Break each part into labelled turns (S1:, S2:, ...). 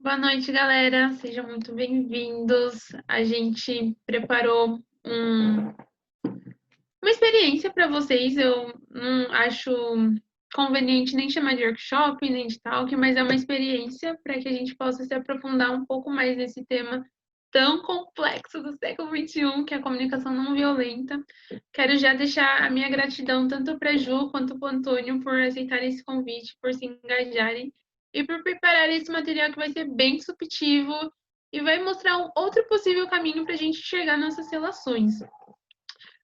S1: Boa noite, galera. Sejam muito bem-vindos. A gente preparou uma experiência para vocês. Eu não acho conveniente nem chamar de workshop, nem de talk, mas é uma experiência para que a gente possa se aprofundar um pouco mais nesse tema tão complexo do século XXI, que é a comunicação não violenta. Quero já deixar a minha gratidão tanto para a Ju quanto para o Antônio por aceitarem esse convite, por se engajarem e por preparar esse material que vai ser bem subjetivo e vai mostrar um outro possível caminho para a gente chegar nas nossas relações.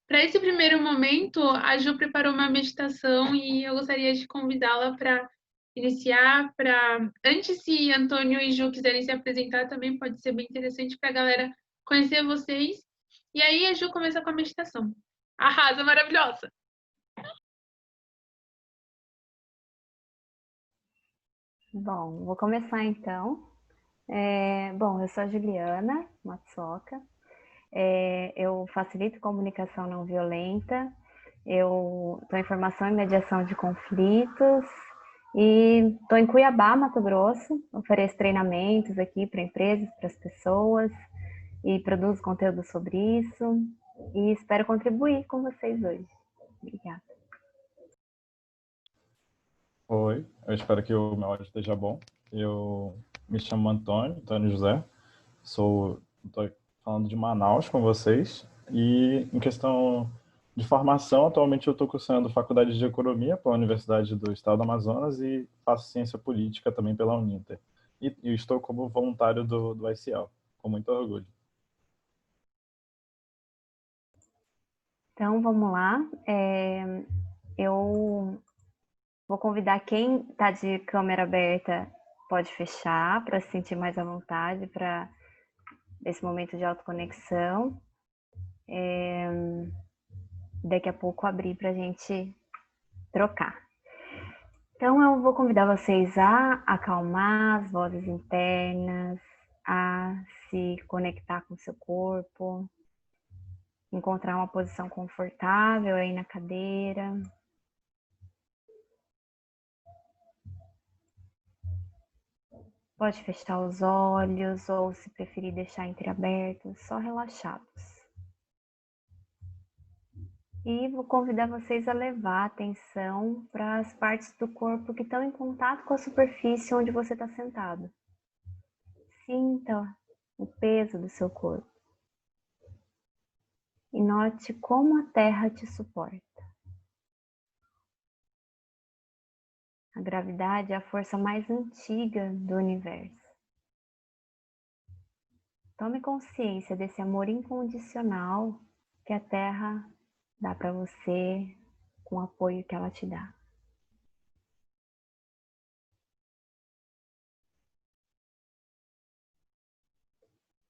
S1: Para esse primeiro momento, a Ju preparou uma meditação e eu gostaria de convidá-la para iniciar. Antes, se Antônio e Ju quiserem se apresentar, também pode ser bem interessante para a galera conhecer vocês. E aí a Ju começa com a meditação. Arrasa, maravilhosa!
S2: Bom, vou começar então. Bom, eu sou a Juliana Matsoca, eu facilito comunicação não violenta, eu estou em formação em mediação de conflitos e estou em Cuiabá, Mato Grosso, ofereço treinamentos aqui para empresas, para as pessoas e produzo conteúdo sobre isso e espero contribuir com vocês hoje. Obrigada.
S3: Oi, eu espero que o meu áudio esteja bom. Eu me chamo Antônio José, estou falando de Manaus com vocês. E em questão de formação, atualmente eu estou cursando Faculdade de Economia pela Universidade do Estado do Amazonas e faço Ciência Política também pela Uninter. E estou como voluntário do ICL, com muito orgulho.
S2: Então, vamos lá. Eu vou convidar quem está de câmera aberta, pode fechar para se sentir mais à vontade para esse momento de autoconexão. Daqui a pouco abrir para a gente trocar. Então eu vou convidar vocês a acalmar as vozes internas, a se conectar com o seu corpo, encontrar uma posição confortável aí na cadeira. Pode fechar os olhos ou, se preferir, deixar entreabertos, só relaxados. E vou convidar vocês a levar a atenção para as partes do corpo que estão em contato com a superfície onde você está sentado. Sinta o peso do seu corpo. E note como a terra te suporta. A gravidade é a força mais antiga do universo. Tome consciência desse amor incondicional que a Terra dá para você, com o apoio que ela te dá.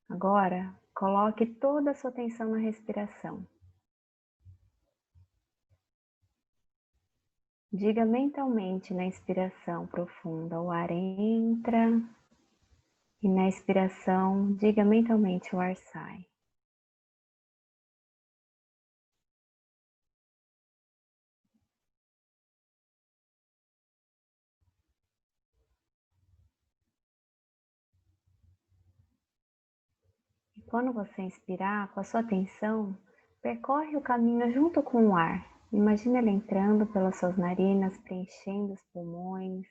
S2: Agora, coloque toda a sua atenção na respiração. Diga mentalmente na inspiração profunda, o ar entra, e na expiração, diga mentalmente, o ar sai. E quando você inspirar, com a sua atenção, percorre o caminho junto com o ar. Imagina ele entrando pelas suas narinas, preenchendo os pulmões,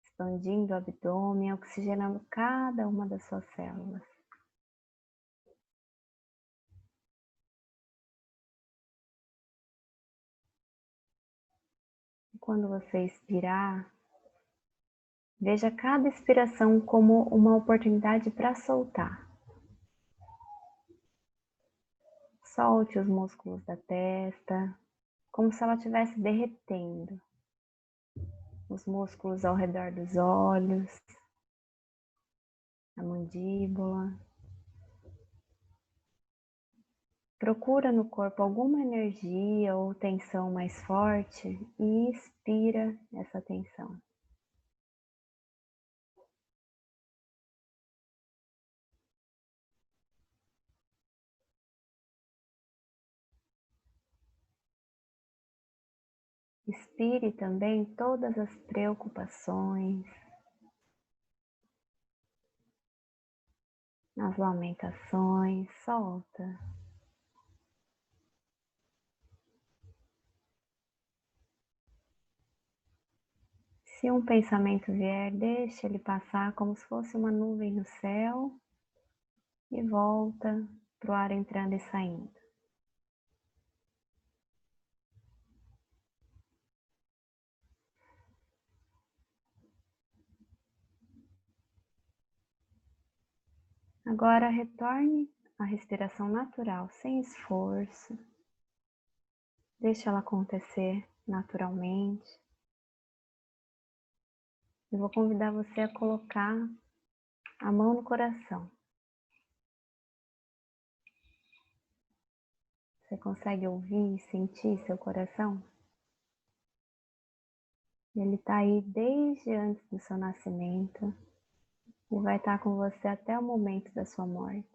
S2: expandindo o abdômen, oxigenando cada uma das suas células. E quando você expirar, veja cada expiração como uma oportunidade para soltar. Solte os músculos da testa, como se ela estivesse derretendo. Os músculos ao redor dos olhos, a mandíbula. Procura no corpo alguma energia ou tensão mais forte e expira essa tensão. Expire também todas as preocupações, as lamentações, solta. Se um pensamento vier, deixa ele passar como se fosse uma nuvem no céu e volta para o ar entrando e saindo. Agora retorne à respiração natural, sem esforço. Deixa ela acontecer naturalmente. Eu vou convidar você a colocar a mão no coração. Você consegue ouvir e sentir seu coração? Ele está aí desde antes do seu nascimento e vai estar com você até o momento da sua morte.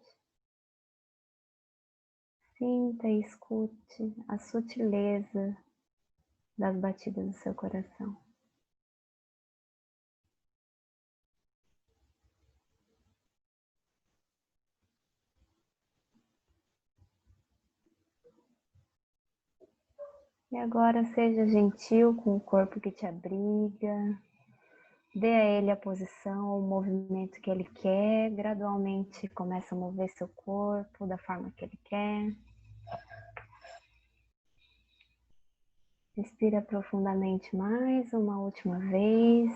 S2: Sinta e escute a sutileza das batidas do seu coração. E agora seja gentil com o corpo que te abriga. Dê a ele a posição, o movimento que ele quer. Gradualmente começa a mover seu corpo da forma que ele quer. Respira profundamente mais uma última vez.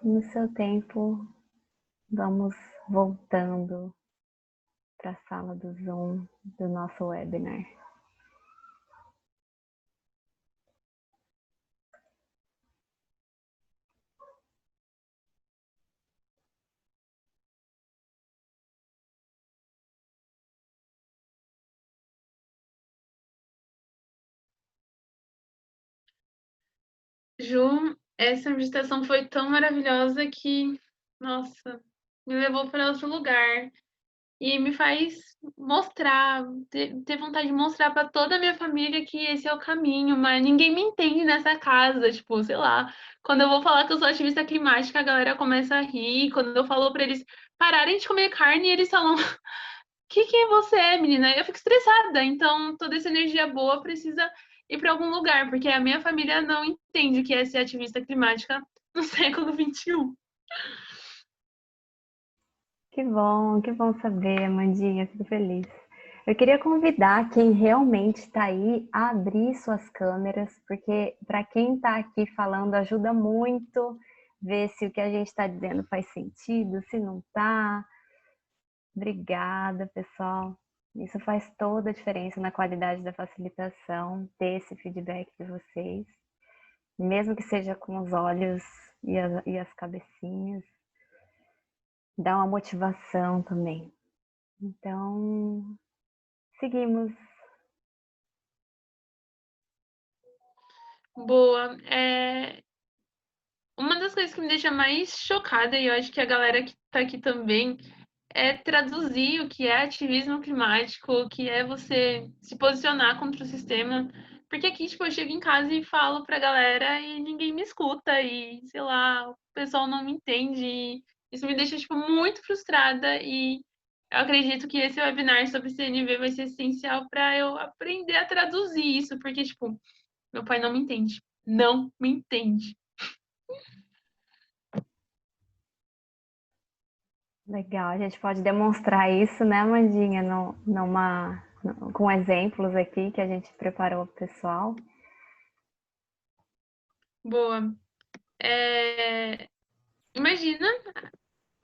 S2: No seu tempo, vamos voltando para a sala do Zoom do nosso webinar.
S1: Ju, essa meditação foi tão maravilhosa que, nossa, me levou para outro lugar e me faz mostrar, ter vontade de mostrar para toda a minha família que esse é o caminho, mas ninguém me entende nessa casa, tipo, sei lá, quando eu vou falar que eu sou ativista climática, a galera começa a rir, quando eu falo para eles pararem de comer carne, eles falam, que você é, menina? Eu fico estressada, então toda essa energia boa precisa ir para algum lugar, porque a minha família não entende o que é ser ativista climática no século XXI.
S2: Que bom saber, Amandinha, fico feliz. Eu queria convidar quem realmente está aí a abrir suas câmeras, porque para quem está aqui falando ajuda muito ver se o que a gente está dizendo faz sentido, se não está. Obrigada, pessoal. Isso faz toda a diferença na qualidade da facilitação, ter esse feedback de vocês, mesmo que seja com os olhos e as cabecinhas. Dá uma motivação também. Então, seguimos.
S1: Boa. Uma das coisas que me deixa mais chocada, e eu acho que a galera que está aqui também, é traduzir o que é ativismo climático, o que é você se posicionar contra o sistema. Porque aqui, tipo, eu chego em casa e falo pra galera e ninguém me escuta, e, sei lá, o pessoal não me entende. E isso me deixa, tipo, muito frustrada e eu acredito que esse webinar sobre CNV vai ser essencial para eu aprender a traduzir isso, porque, tipo, meu pai não me entende. Não me entende.
S2: Legal, a gente pode demonstrar isso, né, Mandinha, com exemplos aqui que a gente preparou para o pessoal.
S1: Boa. Imagina,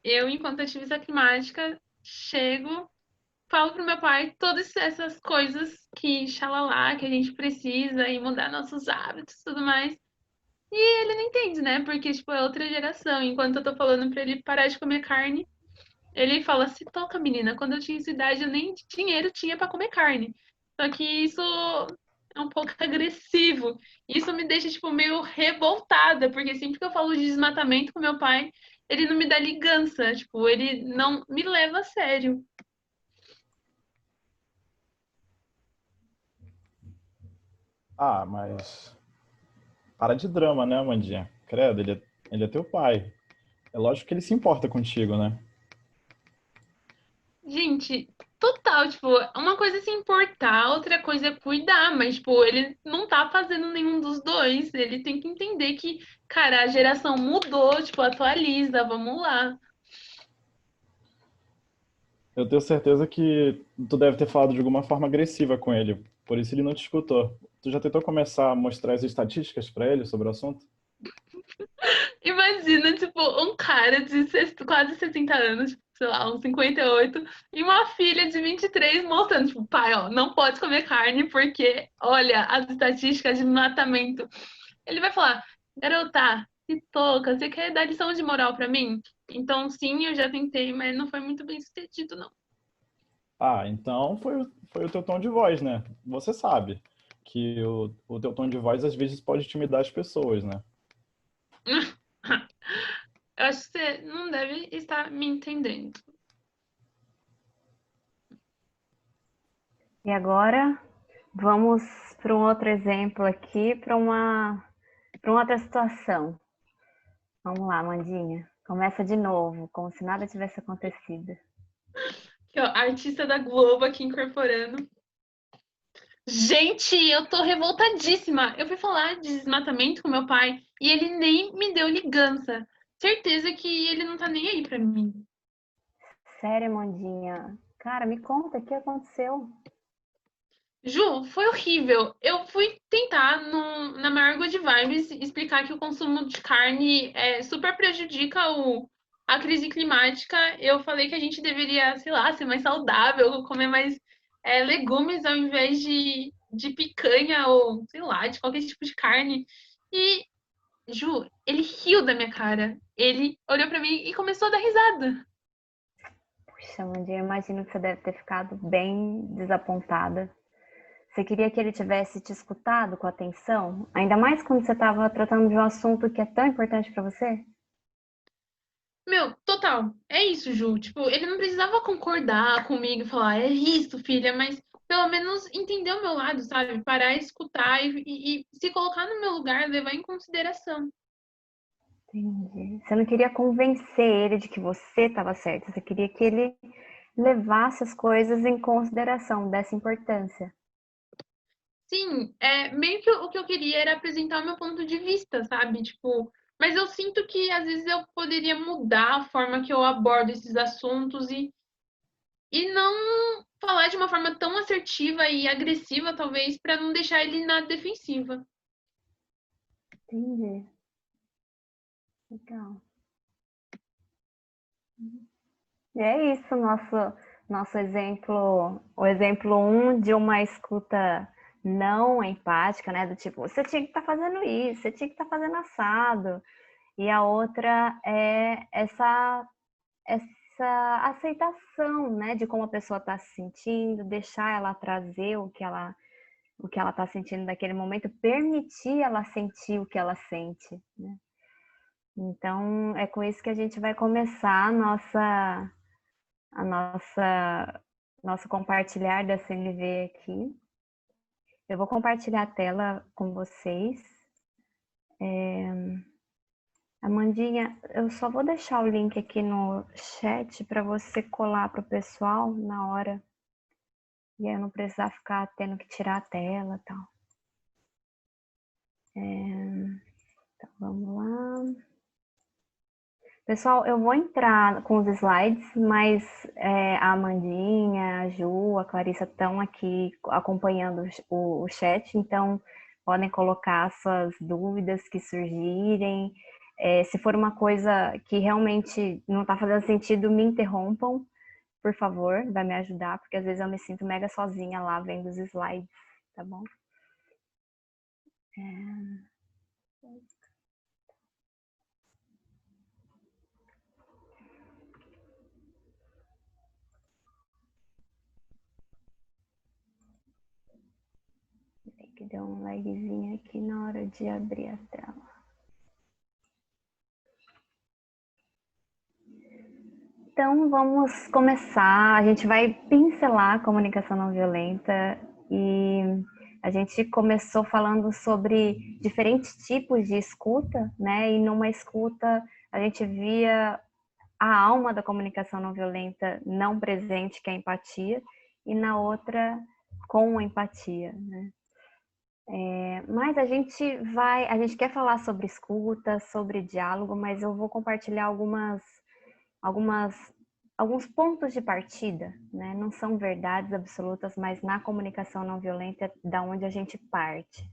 S1: eu, enquanto ativista climática, chego, falo pro meu pai todas essas coisas que, xalala, que a gente precisa e mudar nossos hábitos e tudo mais. E ele não entende, né? Porque, tipo, é outra geração. Enquanto eu tô falando pra ele parar de comer carne, ele fala, se toca, menina, quando eu tinha essa idade, eu nem dinheiro tinha pra comer carne. Só que isso é um pouco agressivo. Isso me deixa, tipo, meio revoltada, porque sempre que eu falo de desmatamento com meu pai, ele não me dá ligança, tipo, ele não me leva a sério.
S3: Ah, mas para de drama, né, Amandinha? Credo, ele é teu pai. É lógico que ele se importa contigo, né?
S1: Gente, total, tipo, uma coisa é se importar, outra coisa é cuidar, mas, tipo, ele não tá fazendo nenhum dos dois. Ele tem que entender que, cara, a geração mudou, tipo, atualiza, vamos lá.
S3: Eu tenho certeza que tu deve ter falado de alguma forma agressiva com ele, por isso ele não te escutou. Tu já tentou começar a mostrar as estatísticas para ele sobre o assunto?
S1: Imagina, tipo, um cara de quase 60 anos, tipo, sei lá, uns 58, e uma filha de 23 mostrando, tipo, pai, ó, não pode comer carne porque, olha, as estatísticas de matamento. Ele vai falar, garota, se toca, você quer dar lição de moral pra mim? Então, sim, eu já tentei, mas não foi muito bem sucedido, não.
S3: Ah, então foi o teu tom de voz, né? Você sabe que o teu tom de voz às vezes pode intimidar as pessoas, né?
S1: Eu acho que você não deve estar me entendendo.
S2: E agora vamos para um outro exemplo aqui, para uma outra situação. Vamos lá, Mandinha. Começa de novo, como se nada tivesse acontecido.
S1: Aqui, ó, artista da Globo aqui incorporando. Gente, eu tô revoltadíssima. Eu fui falar de desmatamento com meu pai e ele nem me deu ligança. Certeza que ele não tá nem aí pra mim.
S2: Sério, Mandinha? Cara, me conta, o que aconteceu?
S1: Ju, foi horrível. Eu fui tentar na maior good vibes explicar que o consumo de carne super prejudica a crise climática. Eu falei que a gente deveria, sei lá, ser mais saudável, comer mais legumes ao invés de picanha ou, sei lá, de qualquer tipo de carne. E, Ju, ele riu da minha cara. Ele olhou pra mim e começou a dar risada.
S2: Puxa, Mandinha, eu imagino que você deve ter ficado bem desapontada. Você queria que ele tivesse te escutado com atenção? Ainda mais quando você estava tratando de um assunto que é tão importante para você?
S1: Meu, total. É isso, Ju. Tipo, ele não precisava concordar comigo e falar, é isso, filha, mas pelo menos entender o meu lado, sabe? Parar, escutar e se colocar no meu lugar, levar em consideração.
S2: Entendi. Você não queria convencer ele de que você estava certa, você queria que ele levasse as coisas em consideração, dessa importância.
S1: Sim, meio que o que eu queria era apresentar o meu ponto de vista, sabe? Tipo, mas eu sinto que às vezes eu poderia mudar a forma que eu abordo esses assuntos e não falar de uma forma tão assertiva e agressiva, talvez, para não deixar ele na defensiva.
S2: Entendi. Legal. E é isso, nosso exemplo, o exemplo um de uma escuta não empática, né? Do tipo, você tinha que estar fazendo isso, você tinha que estar fazendo assado. E a outra é essa aceitação, né, de como a pessoa está se sentindo, deixar ela trazer o que ela está sentindo naquele momento, permitir ela sentir o que ela sente, né? Então, é com isso que a gente vai começar a nosso compartilhar da CNV aqui. Eu vou compartilhar a tela com vocês. Amandinha, eu só vou deixar o link aqui no chat para você colar para o pessoal na hora. E aí eu não precisar ficar tendo que tirar a tela e tal. Então, vamos lá. Pessoal, eu vou entrar com os slides, mas a Amandinha, a Ju, a Clarissa estão aqui acompanhando o chat, então podem colocar suas dúvidas que surgirem. Se for uma coisa que realmente não está fazendo sentido, me interrompam, por favor, vai me ajudar, porque às vezes eu me sinto mega sozinha lá vendo os slides, tá bom? Tem que dar um lagzinho aqui na hora de abrir a tela. Então, vamos começar. A gente vai pincelar a comunicação não violenta e a gente começou falando sobre diferentes tipos de escuta, né? E numa escuta a gente via a alma da comunicação não violenta não presente, que é a empatia, e na outra com empatia, né? Mas a gente quer falar sobre escuta, sobre diálogo, mas eu vou compartilhar alguns pontos de partida, né? Não são verdades absolutas, mas na comunicação não violenta é da onde a gente parte.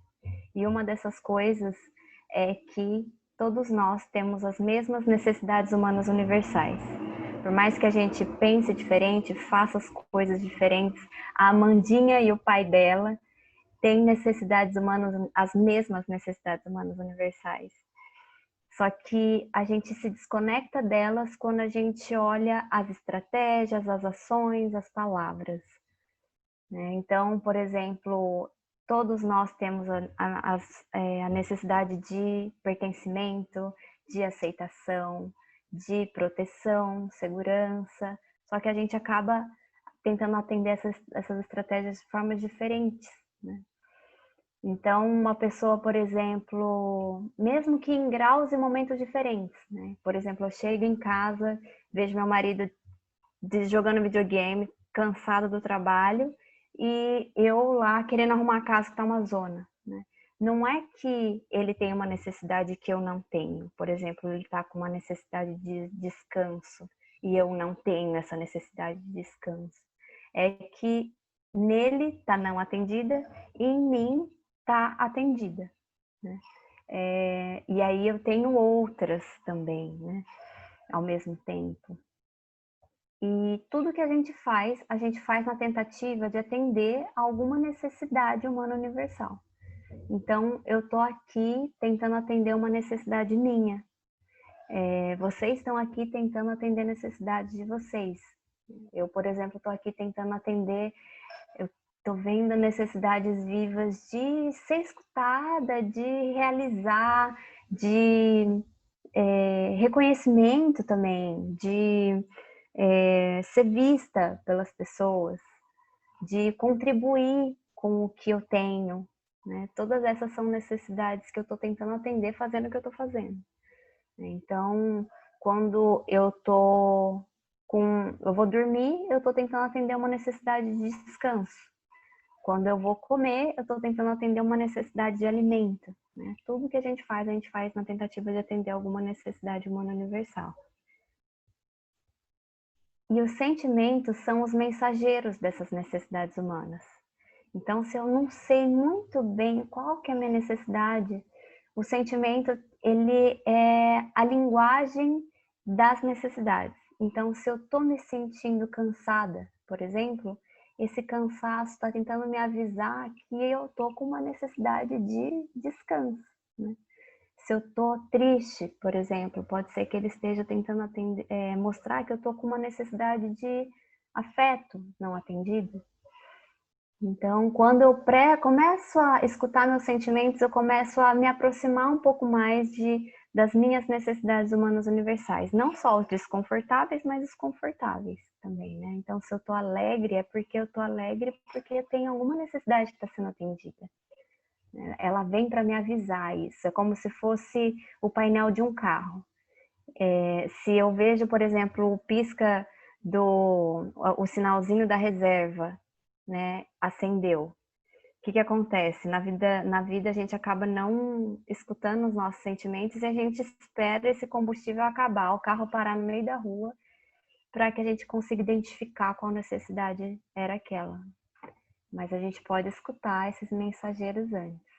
S2: E uma dessas coisas é que todos nós temos as mesmas necessidades humanas universais. Por mais que a gente pense diferente, faça as coisas diferentes, a Amandinha e o pai dela têm necessidades humanas, as mesmas necessidades humanas universais. Só que a gente se desconecta delas quando a gente olha as estratégias, as ações, as palavras, né? Então, por exemplo, todos nós temos a necessidade de pertencimento, de aceitação, de proteção, segurança, só que a gente acaba tentando atender essas estratégias de formas diferentes, né? Então, uma pessoa, por exemplo, mesmo que em graus e momentos diferentes, né? Por exemplo, eu chego em casa, vejo meu marido jogando videogame, cansado do trabalho, e eu lá querendo arrumar a casa que está uma zona, né? Não é que ele tem uma necessidade que eu não tenho. Por exemplo, ele está com uma necessidade de descanso e eu não tenho essa necessidade de descanso. É que nele está não atendida e em mim está atendida, né? E aí eu tenho outras também, né? Ao mesmo tempo. E tudo que a gente faz na tentativa de atender a alguma necessidade humana universal. Então, eu estou aqui tentando atender uma necessidade minha. Vocês estão aqui tentando atender a necessidade de vocês. Eu, por exemplo, estou aqui tentando atender, eu estou vendo necessidades vivas de ser escutada, de realizar, de reconhecimento também, de ser vista pelas pessoas, de contribuir com o que eu tenho, né? Todas essas são necessidades que eu estou tentando atender fazendo o que eu estou fazendo. Então, quando eu vou dormir, eu estou tentando atender uma necessidade de descanso. Quando eu vou comer, eu estou tentando atender uma necessidade de alimento, né? Tudo que a gente faz na tentativa de atender alguma necessidade humana universal. E os sentimentos são os mensageiros dessas necessidades humanas. Então, se eu não sei muito bem qual que é a minha necessidade, o sentimento, ele é a linguagem das necessidades. Então, se eu estou me sentindo cansada, por exemplo, esse cansaço está tentando me avisar que eu estou com uma necessidade de descanso, né? Se eu estou triste, por exemplo, pode ser que ele esteja tentando mostrar que eu estou com uma necessidade de afeto não atendido. Então, quando eu começo a escutar meus sentimentos, eu começo a me aproximar um pouco mais das minhas necessidades humanas universais. Não só os desconfortáveis, mas os confortáveis também, né? Então, se eu estou alegre, é porque eu estou alegre porque eu tenho alguma necessidade que está sendo atendida. Ela vem para me avisar isso. É como se fosse o painel de um carro. Se eu vejo, por exemplo, o pisca o sinalzinho da reserva, né, acendeu. O que acontece? Na vida a gente acaba não escutando os nossos sentimentos e a gente espera esse combustível acabar, o carro parar no meio da rua, para que a gente consiga identificar qual necessidade era aquela. Mas a gente pode escutar esses mensageiros antes.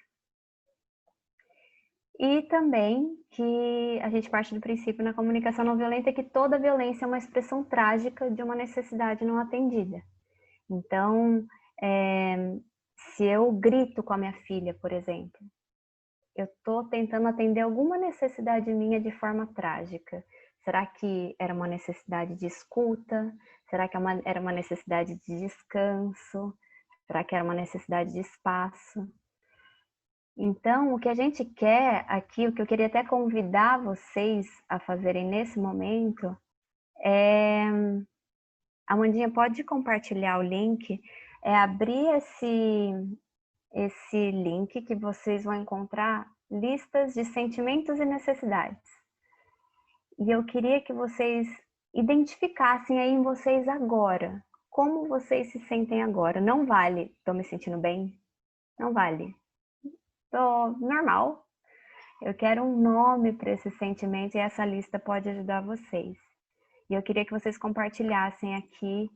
S2: E também que a gente parte do princípio na comunicação não violenta que toda violência é uma expressão trágica de uma necessidade não atendida. Então, se eu grito com a minha filha, por exemplo, eu estou tentando atender alguma necessidade minha de forma trágica. Será que era uma necessidade de escuta? Será que era uma necessidade de descanso? Será que era uma necessidade de espaço? Então, o que a gente quer aqui, o que eu queria até convidar vocês a fazerem nesse momento é... Amandinha, pode compartilhar o link? É abrir esse link que vocês vão encontrar listas de sentimentos e necessidades. E eu queria que vocês identificassem aí em vocês agora. Como vocês se sentem agora? Não vale, tô me sentindo bem? Não vale. Tô normal. Eu quero um nome para esse sentimento e essa lista pode ajudar vocês. E eu queria que vocês compartilhassem aqui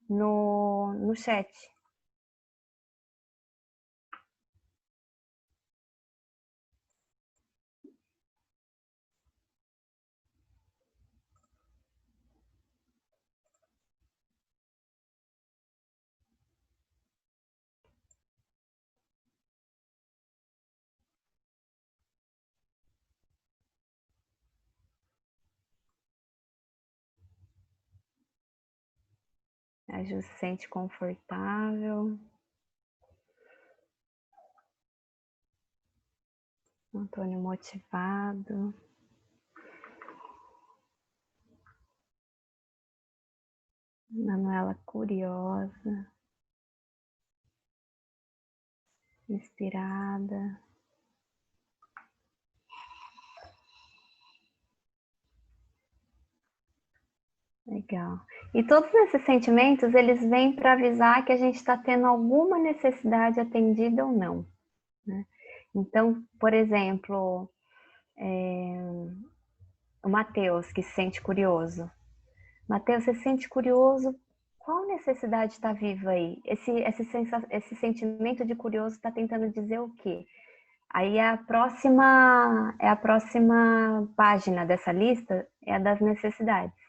S2: no chat. A Ju se sente confortável. Antônio motivado. Manuela curiosa. Inspirada. Legal. E todos esses sentimentos, eles vêm para avisar que a gente está tendo alguma necessidade atendida ou não, né? Então, por exemplo, o Matheus, que se sente curioso. Matheus, você se sente curioso? Qual necessidade está viva aí? Esse sentimento de curioso está tentando dizer o quê? Aí a próxima página dessa lista é a das necessidades.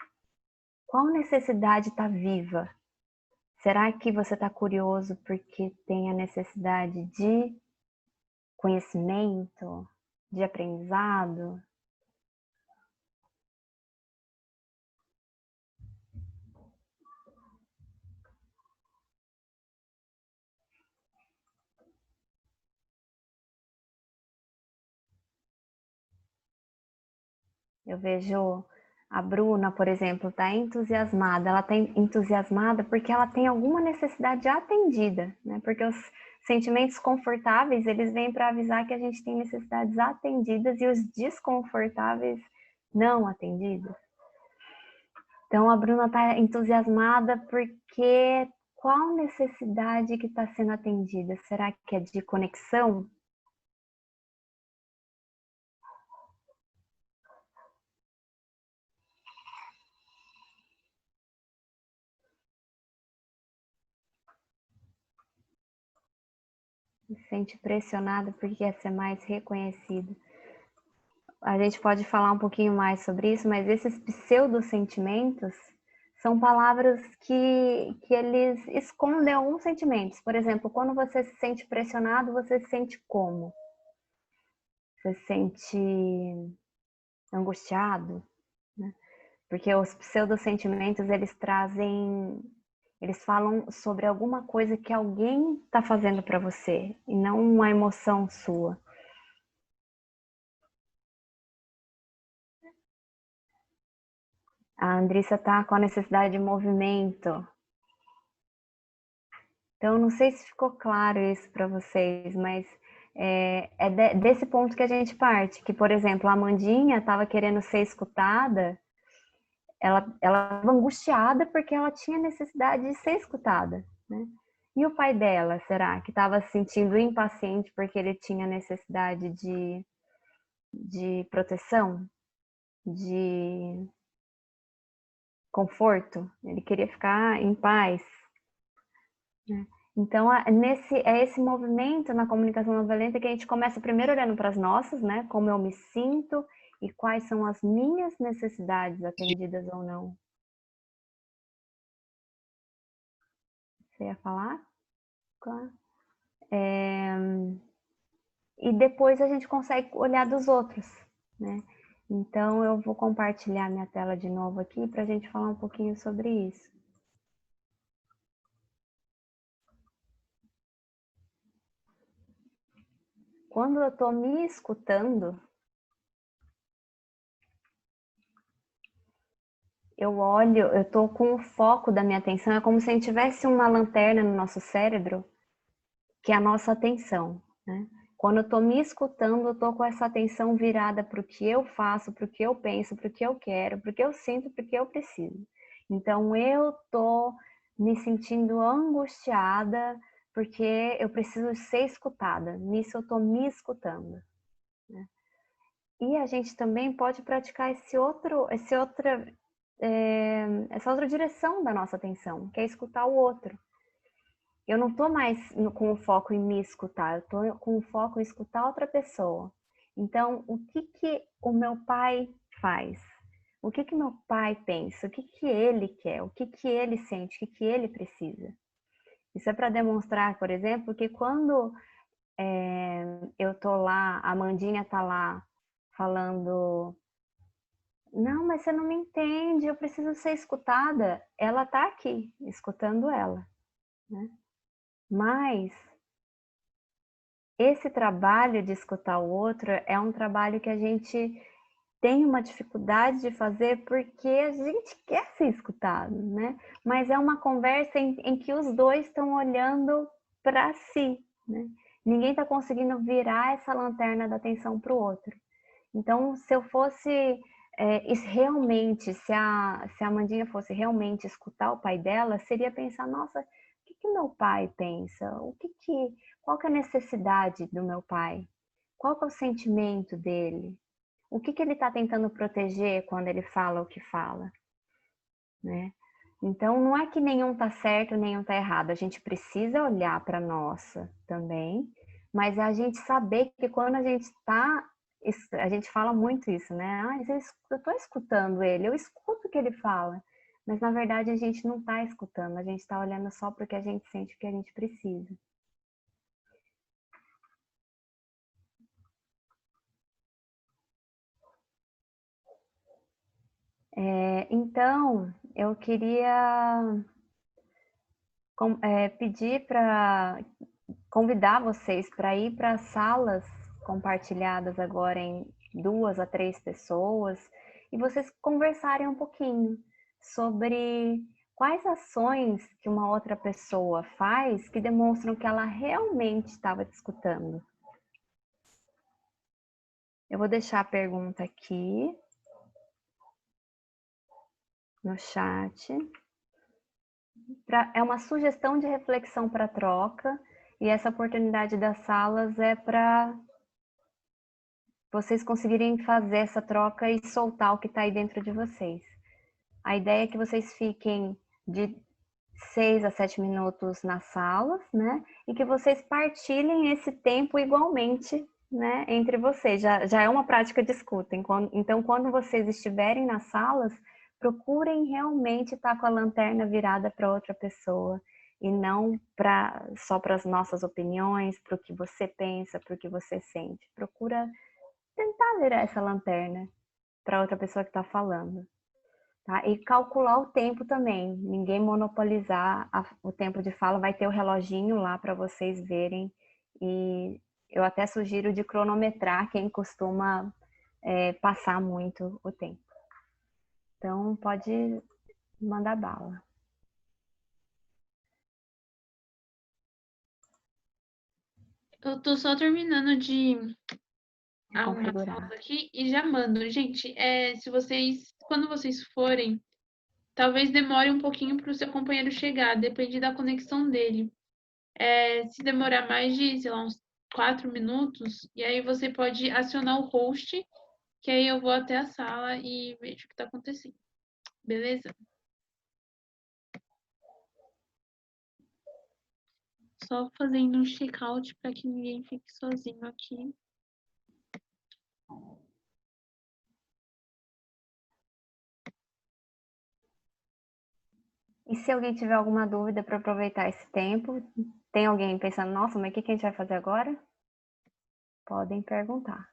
S2: Qual necessidade está viva? Será que você está curioso porque tem a necessidade de conhecimento, de aprendizado? Eu vejo a Bruna, por exemplo, está entusiasmada. Ela está entusiasmada porque ela tem alguma necessidade atendida, né? Porque os sentimentos confortáveis, eles vêm para avisar que a gente tem necessidades atendidas e os desconfortáveis não atendidos. Então, a Bruna está entusiasmada porque qual necessidade que está sendo atendida? Será que é de conexão? Se sente pressionada porque quer ser mais reconhecido. A gente pode falar um pouquinho mais sobre isso, mas esses pseudo-sentimentos são palavras que eles escondem alguns sentimentos. Por exemplo, quando você se sente pressionado, você se sente como? Você se sente angustiado, né? Porque os pseudo-sentimentos, eles falam sobre alguma coisa que alguém está fazendo para você, e não uma emoção sua. A Andrissa está com a necessidade de movimento. Então, não sei se ficou claro isso para vocês, mas desse ponto que a gente parte, que, por exemplo, a Amandinha estava querendo ser escutada, ela estava angustiada porque ela tinha necessidade de ser escutada, né? E o pai dela, será que estava se sentindo impaciente porque ele tinha necessidade de proteção, de conforto? Ele queria ficar em paz, né? Então, é esse movimento na comunicação não violenta que a gente começa primeiro olhando para as nossas, né? Como eu me sinto e quais são as minhas necessidades atendidas ou não. Você ia falar? Claro. E depois a gente consegue olhar dos outros, né? Então, eu vou compartilhar minha tela de novo aqui para a gente falar um pouquinho sobre isso. Quando eu estou me escutando, eu olho, eu estou com o foco da minha atenção, é como se a gente tivesse uma lanterna no nosso cérebro, que é a nossa atenção, né? Quando eu estou me escutando, eu estou com essa atenção virada para o que eu faço, para o que eu penso, para o que eu quero, para o que eu sinto, para o que eu preciso. Então, eu estou me sentindo angustiada porque eu preciso ser escutada. Nisso, eu estou me escutando, né? E a gente também pode praticar essa outra direção da nossa atenção, que é escutar o outro. Eu não estou mais com o foco em me escutar, eu estou com o foco em escutar outra pessoa. Então, o que o meu pai faz? O que meu pai pensa? O que ele quer? O que ele sente? O que ele precisa? Isso é para demonstrar, por exemplo, que quando eu tô lá, a Amandinha tá lá falando, não, mas você não me entende, eu preciso ser escutada. Ela tá aqui, escutando ela, né? Mas esse trabalho de escutar o outro é um trabalho que a gente tem uma dificuldade de fazer porque a gente quer ser escutado, né? Mas é uma conversa em que os dois estão olhando para si, né? Ninguém está conseguindo virar essa lanterna da atenção para o outro. Então, se eu fosse realmente, se a Amandinha fosse realmente escutar o pai dela, seria pensar, nossa, o que meu pai pensa? Qual que é a necessidade do meu pai? Qual que é o sentimento dele? O que ele está tentando proteger quando ele fala o que fala, né? Então, não é que nenhum está certo, nenhum está errado. A gente precisa olhar para a nossa também, mas é a gente saber que quando a gente fala muito isso, né? Ah, eu estou escutando ele, eu escuto o que ele fala. Mas, na verdade, a gente não está escutando, a gente está olhando só porque a gente sente o que a gente precisa. Então, eu queria pedir para convidar vocês para ir para salas compartilhadas agora em 2 a 3 pessoas e vocês conversarem um pouquinho sobre quais ações que uma outra pessoa faz que demonstram que ela realmente estava te escutando. Eu vou deixar a pergunta aqui no chat. É uma sugestão de reflexão para troca, e essa oportunidade das salas é para vocês conseguirem fazer essa troca e soltar o que está aí dentro de vocês. A ideia é que vocês fiquem de 6 a 7 minutos nas salas, né? E que vocês partilhem esse tempo igualmente, né, entre vocês. Já é uma prática de escuta. Então, quando vocês estiverem nas salas, procurem realmente estar com a lanterna virada para outra pessoa e não só para as nossas opiniões, para o que você pensa, para o que você sente. Procura tentar virar essa lanterna para outra pessoa que está falando. Tá? E calcular o tempo também, ninguém monopolizar o tempo de fala, vai ter o reloginho lá para vocês verem, e eu até sugiro de cronometrar quem costuma passar muito o tempo. Então, pode mandar bala.
S1: Eu tô só terminando de arrumar as
S2: Configurar.
S1: salas aqui e já mando. Gente, quando vocês forem, talvez demore um pouquinho para o seu companheiro chegar, depende da conexão dele. Se demorar mais de, sei lá, uns 4 minutos, e aí você pode acionar o host, que aí eu vou até a sala e vejo o que está acontecendo. Beleza? Só fazendo um check-out para que ninguém fique sozinho aqui.
S2: E se alguém tiver alguma dúvida para aproveitar esse tempo, tem alguém pensando, nossa, mas o que a gente vai fazer agora? Podem perguntar.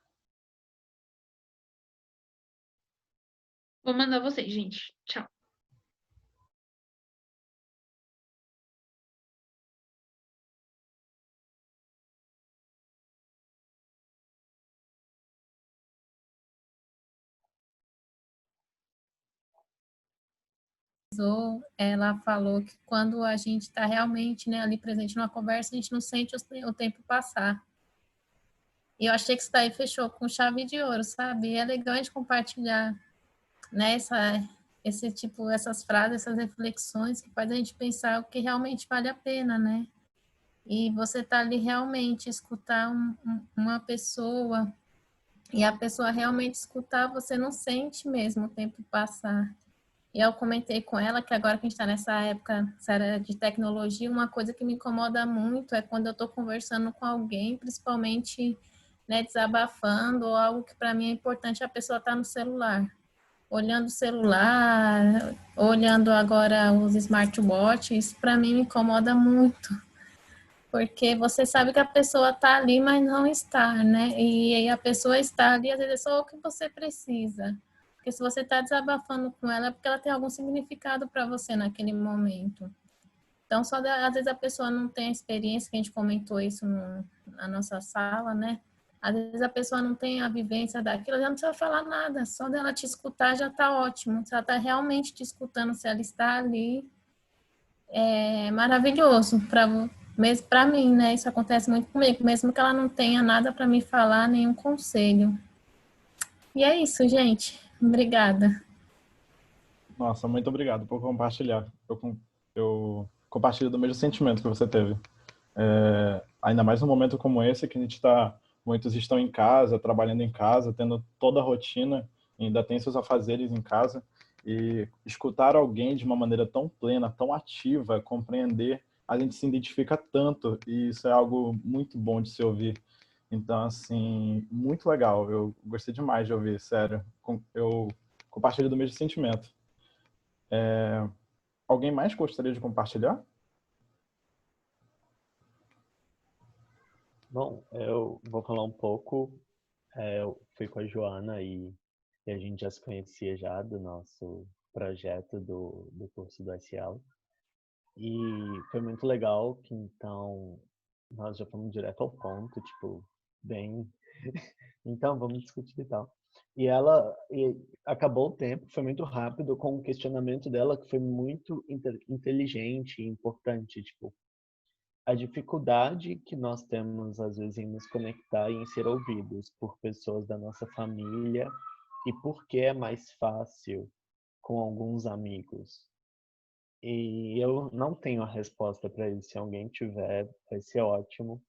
S1: Vou mandar vocês, gente. Tchau.
S4: Ela falou que quando a gente está realmente, né, ali presente numa conversa, a gente não sente o tempo passar. E eu achei que isso daí fechou com chave de ouro, sabe? E é legal a gente compartilhar, né, essas frases, essas reflexões que faz a gente pensar o que realmente vale a pena, né? E você tá ali realmente escutar uma pessoa e a pessoa realmente escutar, você não sente mesmo o tempo passar. E eu comentei com ela que agora que a gente está nessa época, essa era de tecnologia, uma coisa que me incomoda muito é quando eu estou conversando com alguém, principalmente, né, desabafando, ou algo que para mim é importante, a pessoa está no celular. Olhando o celular, olhando agora os smartwatches, isso para mim me incomoda muito. Porque você sabe que a pessoa está ali, mas não está, né? E aí a pessoa está ali, às vezes é só o que você precisa. Porque se você está desabafando com ela, é porque ela tem algum significado para você naquele momento. Então, às vezes a pessoa não tem a experiência, que a gente comentou isso na nossa sala, né? Às vezes a pessoa não tem a vivência daquilo, já não precisa falar nada. Só dela te escutar já está ótimo. Se ela está realmente te escutando, se ela está ali, é maravilhoso mesmo para mim, né? Isso acontece muito comigo, mesmo que ela não tenha nada para me falar, nenhum conselho. E é isso, gente. Obrigada.
S3: Nossa, muito obrigado por compartilhar. Eu compartilho do mesmo sentimento que você teve. Ainda mais num momento como esse, que muitos estão em casa, trabalhando em casa, tendo toda a rotina, ainda tem seus afazeres em casa, e escutar alguém de uma maneira tão plena, tão ativa, compreender, a gente se identifica tanto, e isso é algo muito bom de se ouvir. Então, assim, muito legal. Eu gostei demais de ouvir, sério. Eu compartilho do mesmo sentimento. Alguém mais gostaria de compartilhar?
S5: Bom, eu vou falar um pouco. Eu fui com a Joana e a gente já se conhecia já do nosso projeto do curso do SL. E foi muito legal que então nós já fomos direto ao ponto, tipo, bem, então vamos discutir e tal. E acabou o tempo, foi muito rápido com o questionamento dela que foi muito inteligente e importante, tipo, a dificuldade que nós temos às vezes em nos conectar e em ser ouvidos por pessoas da nossa família e por que é mais fácil com alguns amigos. E eu não tenho a resposta para isso. Se alguém tiver, vai ser ótimo.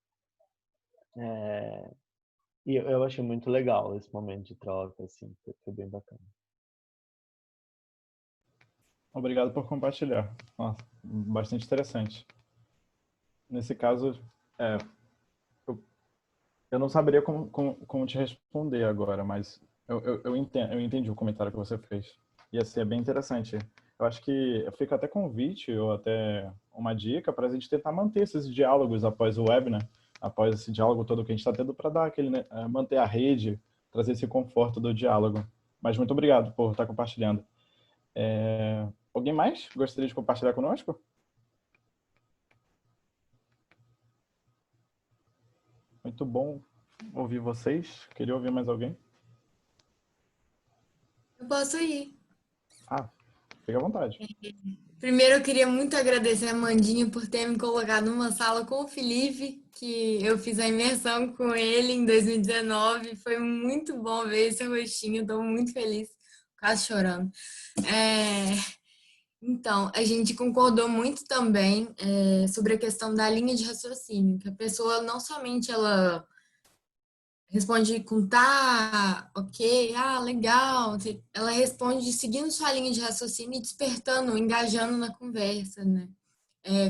S5: E eu achei muito legal esse momento de troca, assim, foi bem bacana.
S3: Obrigado por compartilhar. Nossa, bastante interessante. Nesse caso, eu não saberia como te responder agora, mas eu entendi o comentário que você fez. Ia ser bem interessante. Eu acho que fica até convite ou até uma dica para a gente tentar manter esses diálogos após o webinar, após esse diálogo todo que a gente está tendo, para dar aquele, né, manter a rede, trazer esse conforto do diálogo. Mas muito obrigado por estar compartilhando. Alguém mais gostaria de compartilhar conosco? Muito bom ouvir vocês. Queria ouvir mais alguém?
S6: Eu posso ir.
S3: Fique à vontade.
S6: Primeiro, eu queria muito agradecer a Mandinha por ter me colocado numa sala com o Felipe, que eu fiz a imersão com ele em 2019. Foi muito bom ver esse rostinho, estou muito feliz, quase chorando. Então, a gente concordou muito também sobre a questão da linha de raciocínio, que a pessoa não somente ela responde com tá, ok, legal. Ela responde seguindo sua linha de raciocínio e despertando, engajando na conversa, né?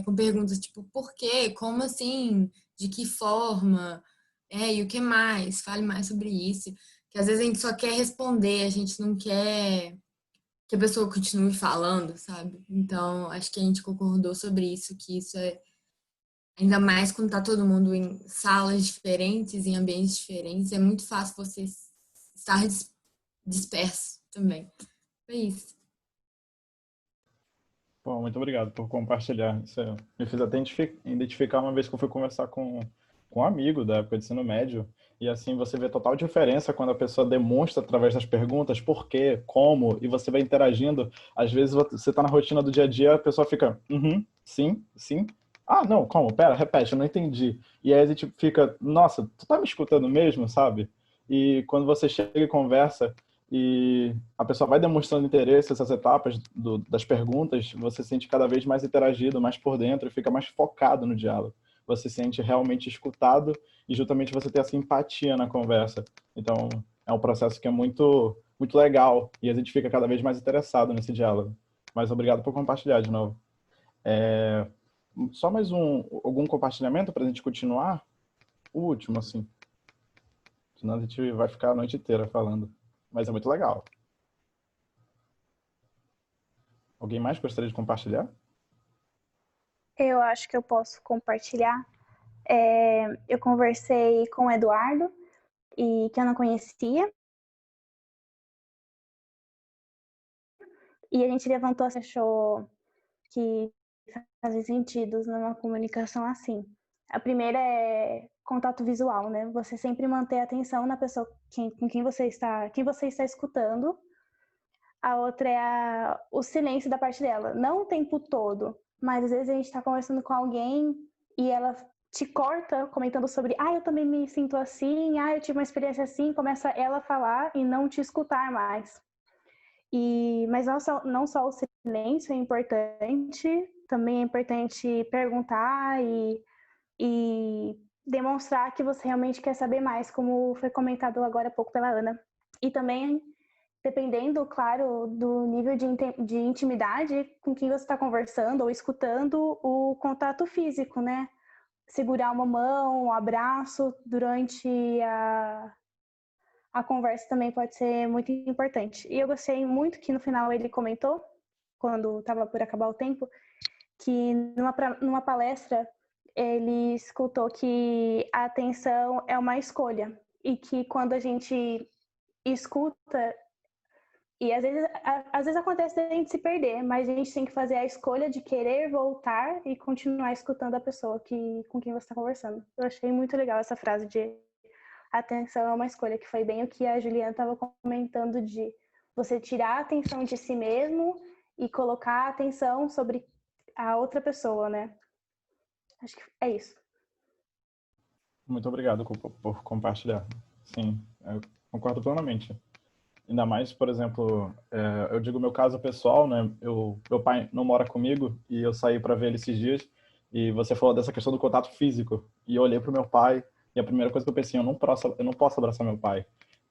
S6: Com perguntas tipo, por quê? Como assim? De que forma? E o que mais? Fale mais sobre isso. Que às vezes a gente só quer responder, a gente não quer que a pessoa continue falando, sabe? Então, acho que a gente concordou sobre isso, que isso é ainda mais quando tá todo mundo em salas diferentes, em ambientes diferentes, é muito fácil você estar disperso também. É isso.
S3: Bom, muito obrigado por compartilhar. Isso me fez até identificar uma vez que eu fui conversar com um amigo da época de ensino médio, e assim você vê total diferença quando a pessoa demonstra através das perguntas por quê, como, e você vai interagindo. Às vezes você está na rotina do dia a dia, a pessoa fica, sim, sim, Ah, não, como? Pera, repete, eu não entendi. E aí a gente fica, nossa, tu tá me escutando mesmo, sabe? E quando você chega e conversa e a pessoa vai demonstrando interesse, essas etapas das perguntas, você se sente cada vez mais interagido, mais por dentro e fica mais focado no diálogo. Você se sente realmente escutado e justamente você tem essa empatia na conversa. Então, é um processo que é muito, muito legal e a gente fica cada vez mais interessado nesse diálogo. Mas obrigado por compartilhar de novo. Só mais algum compartilhamento para a gente continuar? O último, assim. Senão a gente vai ficar a noite inteira falando. Mas é muito legal. Alguém mais gostaria de compartilhar?
S7: Eu acho que eu posso compartilhar. Eu conversei com o Eduardo, e que eu não conhecia. E a gente levantou, achou que fazem sentido numa comunicação assim. A primeira é contato visual, né? Você sempre manter a atenção na pessoa com quem você está escutando. A outra é o silêncio da parte dela. Não o tempo todo, mas às vezes a gente está conversando com alguém e ela te corta comentando sobre eu também me sinto assim, eu tive uma experiência assim, começa ela a falar e não te escutar mais. Mas não só o silêncio é importante, também é importante perguntar e demonstrar que você realmente quer saber mais, como foi comentado agora há pouco pela Ana. E também, dependendo, claro, do nível de intimidade com quem você está conversando ou escutando, o contato físico, né? Segurar uma mão, um abraço durante a conversa também pode ser muito importante. E eu gostei muito que no final ele comentou, quando estava por acabar o tempo, que numa palestra ele escutou que a atenção é uma escolha e que quando a gente escuta, e às vezes acontece da gente se perder, mas a gente tem que fazer a escolha de querer voltar e continuar escutando a pessoa com quem você está conversando. Eu achei muito legal essa frase de atenção é uma escolha, que foi bem o que a Juliana estava comentando, de você tirar a atenção de si mesmo e colocar a atenção sobre a outra pessoa, né? Acho que é isso.
S3: Muito obrigado por compartilhar. Sim, eu concordo plenamente. Ainda mais, por exemplo, eu digo meu caso pessoal, né? Meu pai não mora comigo e eu saí para ver ele esses dias e você falou dessa questão do contato físico e eu olhei para o meu pai e a primeira coisa que eu pensei, eu não posso abraçar meu pai.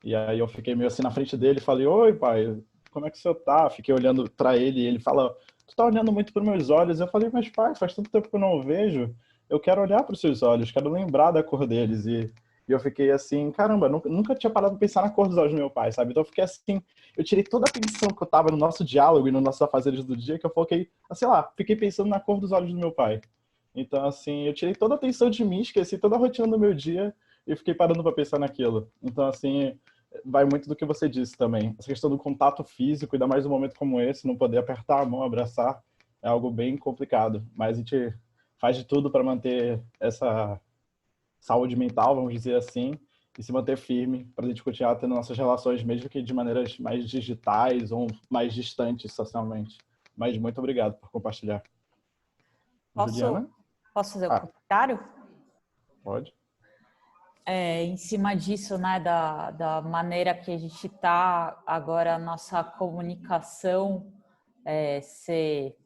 S3: E aí eu fiquei meio assim na frente dele e falei, oi pai, como é que você tá? Fiquei olhando para ele e ele fala, tu tá olhando muito para meus olhos. Eu falei, mas pai, faz tanto tempo que eu não o vejo, eu quero olhar para os seus olhos, quero lembrar da cor deles e eu fiquei assim, caramba, nunca tinha parado pra pensar na cor dos olhos do meu pai, sabe? Então eu fiquei assim, eu tirei toda a atenção que eu tava no nosso diálogo e nos nossos afazeres do dia, que eu foquei, sei lá, fiquei pensando na cor dos olhos do meu pai. Então, assim, eu tirei toda a atenção de mim, esqueci toda a rotina do meu dia e fiquei parando pra pensar naquilo. Então, assim, vai muito do que você disse também. Essa questão do contato físico, ainda mais num momento como esse, não poder apertar a mão, abraçar, é algo bem complicado. Mas a gente faz de tudo para manter essa saúde mental, vamos dizer assim, e se manter firme para a gente continuar tendo nossas relações, mesmo que de maneiras mais digitais ou mais distantes socialmente. Mas muito obrigado por compartilhar. Juliana?
S8: Posso fazer um comentário?
S3: Pode.
S8: Em cima disso, né, da maneira que a gente está agora, a nossa comunicação ser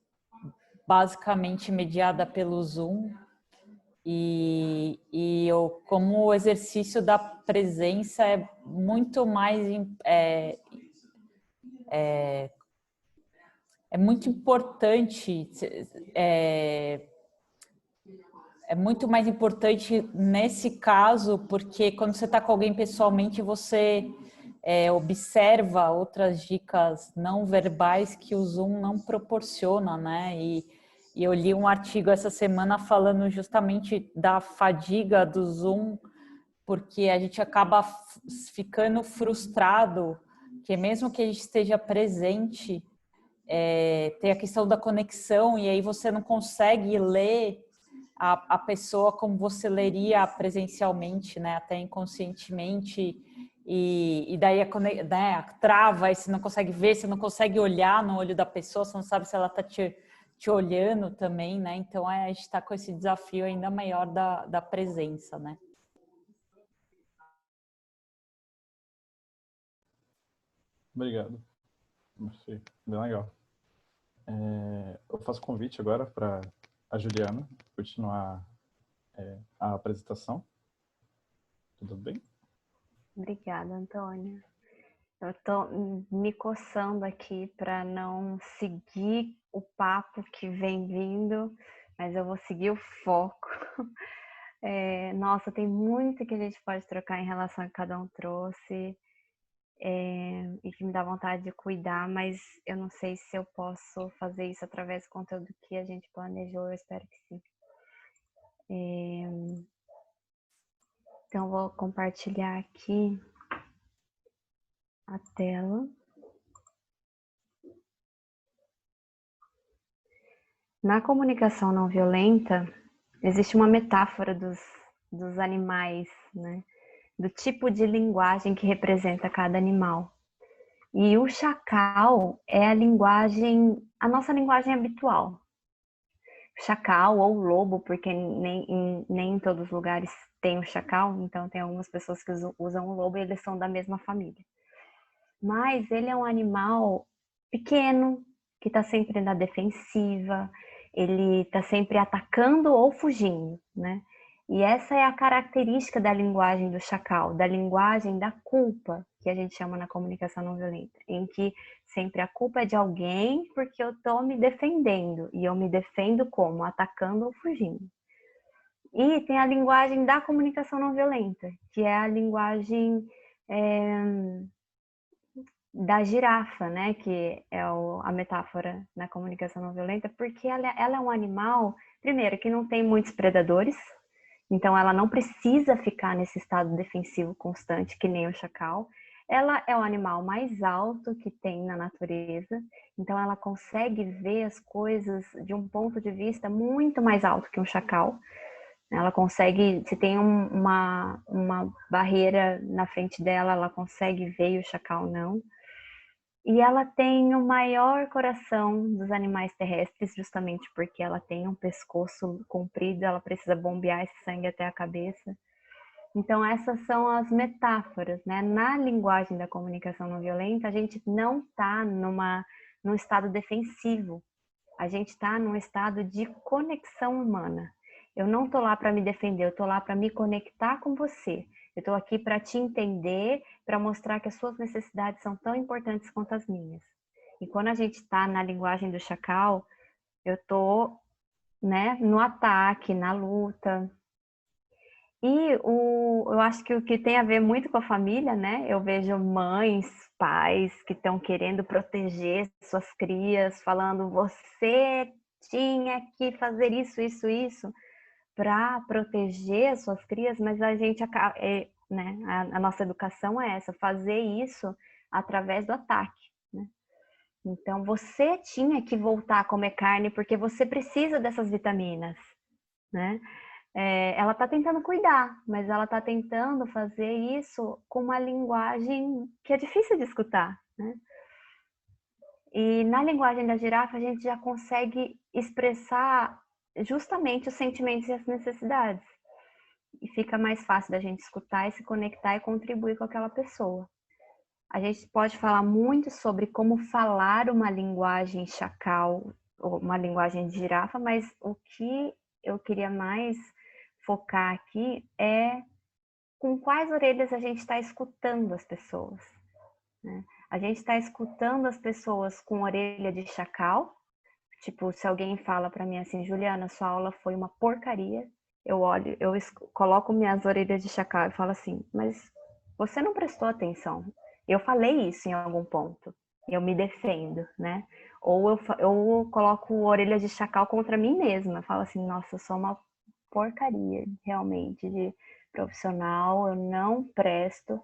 S8: basicamente mediada pelo Zoom, e como o exercício da presença é muito mais muito importante, é muito mais importante nesse caso, porque quando você está com alguém pessoalmente, você observa outras dicas não verbais que o Zoom não proporciona, né? E eu li um artigo essa semana falando justamente da fadiga do Zoom, porque a gente acaba ficando frustrado, que mesmo que a gente esteja presente, tem a questão da conexão, e aí você não consegue ler a pessoa como você leria presencialmente, né? Até inconscientemente, e daí trava, e você não consegue ver, você não consegue olhar no olho da pessoa, você não sabe se ela está te te olhando também, né? Então a gente está com esse desafio ainda maior da presença, né?
S3: Obrigado. Achei bem legal. Eu faço convite agora para a Juliana continuar a apresentação. Tudo bem?
S2: Obrigada, Antônia. Eu estou me coçando aqui para não seguir o papo que vem vindo, mas eu vou seguir o foco. Nossa, tem muito que a gente pode trocar em relação ao que cada um trouxe, e que me dá vontade de cuidar, mas eu não sei se eu posso fazer isso através do conteúdo que a gente planejou, eu espero que sim. Então, eu vou compartilhar aqui a tela. Na comunicação não violenta, existe uma metáfora dos animais, né? Do tipo de linguagem que representa cada animal. E o chacal é a nossa linguagem habitual. Chacal ou lobo, porque nem em todos os lugares tem o chacal, então tem algumas pessoas que usam o lobo e eles são da mesma família. Mas ele é um animal pequeno, que está sempre na defensiva, ele está sempre atacando ou fugindo, né? E essa é a característica da linguagem do chacal, da linguagem da culpa, que a gente chama na comunicação não violenta, em que sempre a culpa é de alguém porque eu estou me defendendo, e eu me defendo como? Atacando ou fugindo. E tem a linguagem da comunicação não violenta, que é a linguagem da girafa, né, que é a metáfora na comunicação não violenta, porque ela é um animal, primeiro, que não tem muitos predadores, então ela não precisa ficar nesse estado defensivo constante, que nem o chacal. Ela é o animal mais alto que tem na natureza, então ela consegue ver as coisas de um ponto de vista muito mais alto que um chacal. Ela consegue, se tem uma barreira na frente dela, ela consegue ver e o chacal não. E ela tem o maior coração dos animais terrestres, justamente porque ela tem um pescoço comprido, ela precisa bombear esse sangue até a cabeça. Então, essas são as metáforas, né? Na linguagem da comunicação não violenta, a gente não está num estado defensivo, a gente está num estado de conexão humana. Eu não estou lá para me defender, eu estou lá para me conectar com você. Eu estou aqui para te entender, para mostrar que as suas necessidades são tão importantes quanto as minhas. E quando a gente está na linguagem do chacal, eu estou, né, no ataque, na luta. E eu acho que o que tem a ver muito com a família, né? Eu vejo mães, pais que estão querendo proteger suas crias, falando: você tinha que fazer isso, isso, isso, para proteger as suas crias, mas a gente né? A nossa educação é essa, fazer isso através do ataque, né? Então você tinha que voltar a comer carne porque você precisa dessas vitaminas, né? Ela está tentando cuidar, mas ela está tentando fazer isso com uma linguagem que é difícil de escutar, né? E na linguagem da girafa a gente já consegue expressar justamente os sentimentos e as necessidades. E fica mais fácil da gente escutar e se conectar e contribuir com aquela pessoa. A gente pode falar muito sobre como falar uma linguagem chacal ou uma linguagem de girafa, mas o que eu queria mais focar aqui é com quais orelhas a gente está escutando as pessoas, né? A gente está escutando as pessoas com orelha de chacal, tipo, se alguém fala para mim assim: Juliana, sua aula foi uma porcaria, eu olho, coloco minhas orelhas de chacal e falo assim: mas você não prestou atenção, eu falei isso em algum ponto, eu me defendo, né? Ou eu coloco orelhas de chacal contra mim mesma, eu falo assim: nossa, eu sou uma porcaria, realmente, de profissional, eu não presto.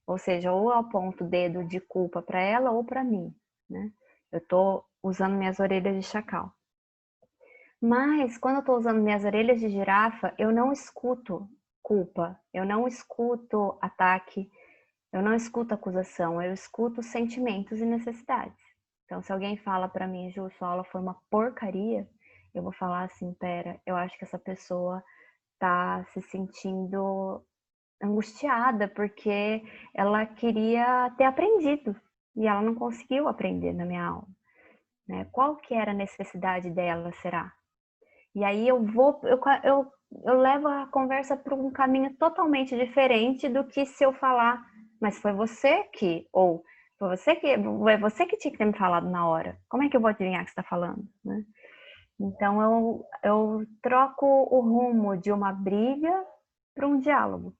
S2: Ou seja, ou eu aponto o dedo de culpa para ela ou para mim, né? Eu estou usando minhas orelhas de chacal. Mas quando eu estou usando minhas orelhas de girafa, eu não escuto culpa, eu não escuto ataque, eu não escuto acusação, eu escuto sentimentos e necessidades. Então, se alguém fala para mim, Ju, sua aula foi uma porcaria, eu vou falar assim, pera, eu acho que essa pessoa tá se sentindo angustiada porque ela queria ter aprendido e ela não conseguiu aprender na minha aula, né? Qual que era a necessidade dela, será? E aí eu levo a conversa para um caminho totalmente diferente do que se eu falar, mas foi você que, ou foi você que tinha que ter me falado na hora. Como é que eu vou adivinhar o que você está falando, né? Então eu troco o rumo de uma briga para um diálogo.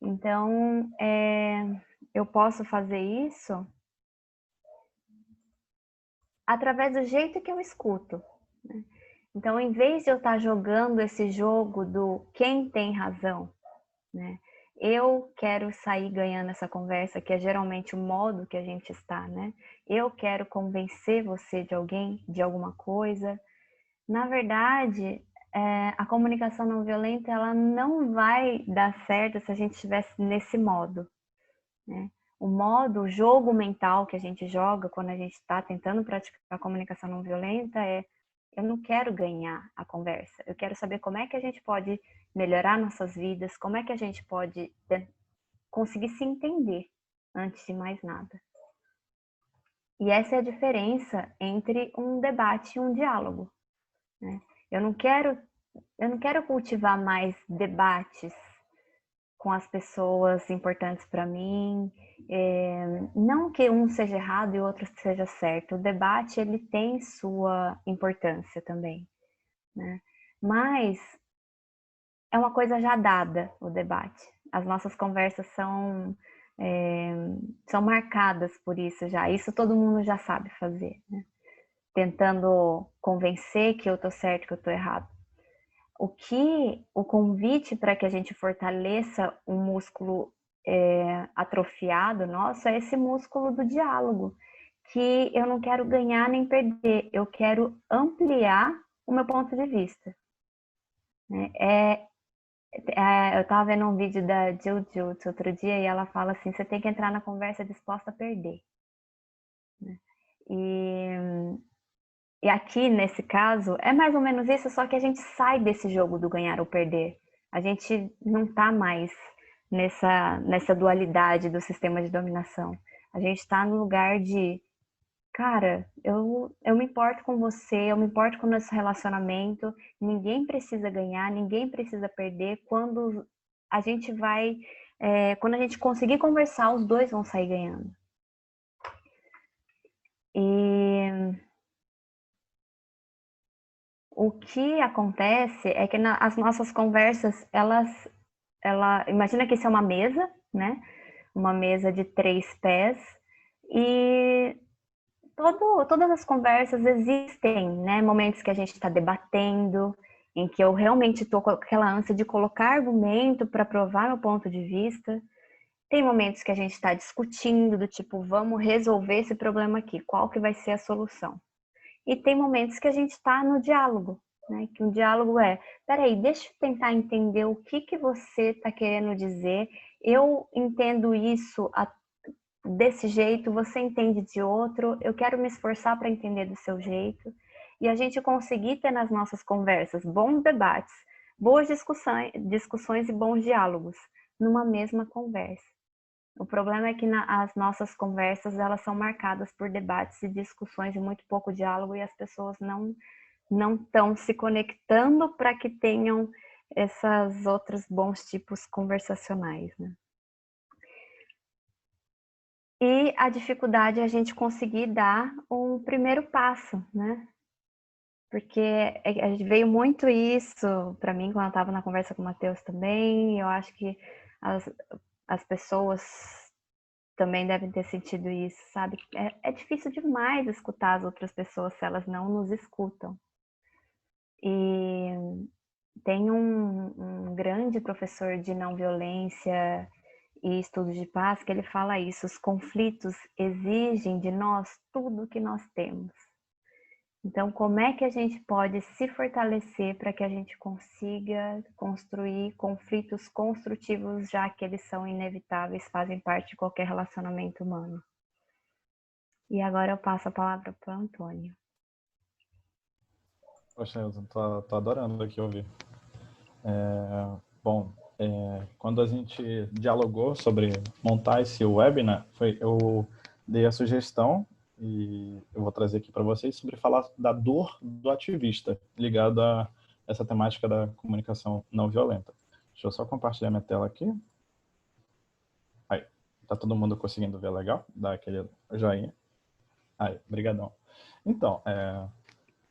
S2: Então eu posso fazer isso através do jeito que eu escuto, né? Então, em vez de eu estar jogando esse jogo do quem tem razão, né? Eu quero sair ganhando essa conversa, que é geralmente o modo que a gente está, né? Eu quero convencer você de alguém, de alguma coisa. Na verdade, a comunicação não violenta, ela não vai dar certo se a gente estivesse nesse modo, né? O jogo mental que a gente joga quando a gente está tentando praticar a comunicação não violenta eu não quero ganhar a conversa, eu quero saber como é que a gente pode melhorar nossas vidas, como é que a gente pode conseguir se entender antes de mais nada. E essa é a diferença entre um debate e um diálogo, né? Eu não quero cultivar mais debates com as pessoas importantes para mim, não que um seja errado e o outro seja certo. O debate ele tem sua importância também, né? Mas é uma coisa já dada o debate. As nossas conversas são marcadas por isso já. Isso todo mundo já sabe fazer, né? Tentando convencer que eu tô certo, que eu tô errado. O convite para que a gente fortaleça um músculo atrofiado nosso é esse músculo do diálogo, que eu não quero ganhar nem perder, eu quero ampliar o meu ponto de vista, né? Eu estava vendo um vídeo da Jill Jutsu outro dia e ela fala assim, você tem que entrar na conversa disposta a perder, né? E aqui, nesse caso, é mais ou menos isso, só que a gente sai desse jogo do ganhar ou perder. A gente não tá mais nessa dualidade do sistema de dominação. A gente tá no lugar de, cara, eu me importo com você, eu me importo com o nosso relacionamento, ninguém precisa ganhar, ninguém precisa perder. Quando a gente conseguir conversar, os dois vão sair ganhando. E o que acontece é que as nossas conversas, imagina que isso é uma mesa, né? Uma mesa de 3 pés e todas as conversas existem, né? Momentos que a gente está debatendo, em que eu realmente estou com aquela ânsia de colocar argumento para provar meu ponto de vista. Tem momentos que a gente está discutindo, do tipo, vamos resolver esse problema aqui, qual que vai ser a solução? E tem momentos que a gente está no diálogo, né? Que um diálogo peraí, deixa eu tentar entender o que você está querendo dizer, eu entendo isso desse jeito, você entende de outro, eu quero me esforçar para entender do seu jeito, e a gente conseguir ter nas nossas conversas bons debates, boas discussões e bons diálogos numa mesma conversa. O problema é que as nossas conversas, elas são marcadas por debates e discussões e muito pouco diálogo, e as pessoas não estão se conectando para que tenham esses outros bons tipos conversacionais, né? E a dificuldade é a gente conseguir dar um primeiro passo, né? Porque veio muito isso para mim quando eu estava na conversa com o Matheus também. Eu acho que as pessoas também devem ter sentido isso, sabe? É difícil demais escutar as outras pessoas se elas não nos escutam. E tem um grande professor de não violência e estudos de paz que ele fala isso: os conflitos exigem de nós tudo o que nós temos. Então, como é que a gente pode se fortalecer para que a gente consiga construir conflitos construtivos, já que eles são inevitáveis, fazem parte de qualquer relacionamento humano? E agora eu passo a palavra para o Antônio.
S3: Poxa, eu tô adorando aqui ouvir. Bom, quando a gente dialogou sobre montar esse webinar, eu dei a sugestão, e eu vou trazer aqui para vocês, sobre falar da dor do ativista, ligada a essa temática da comunicação não violenta. Deixa eu só compartilhar minha tela aqui. Aí, tá todo mundo conseguindo ver legal? Dá aquele joinha. Aí, brigadão. Então,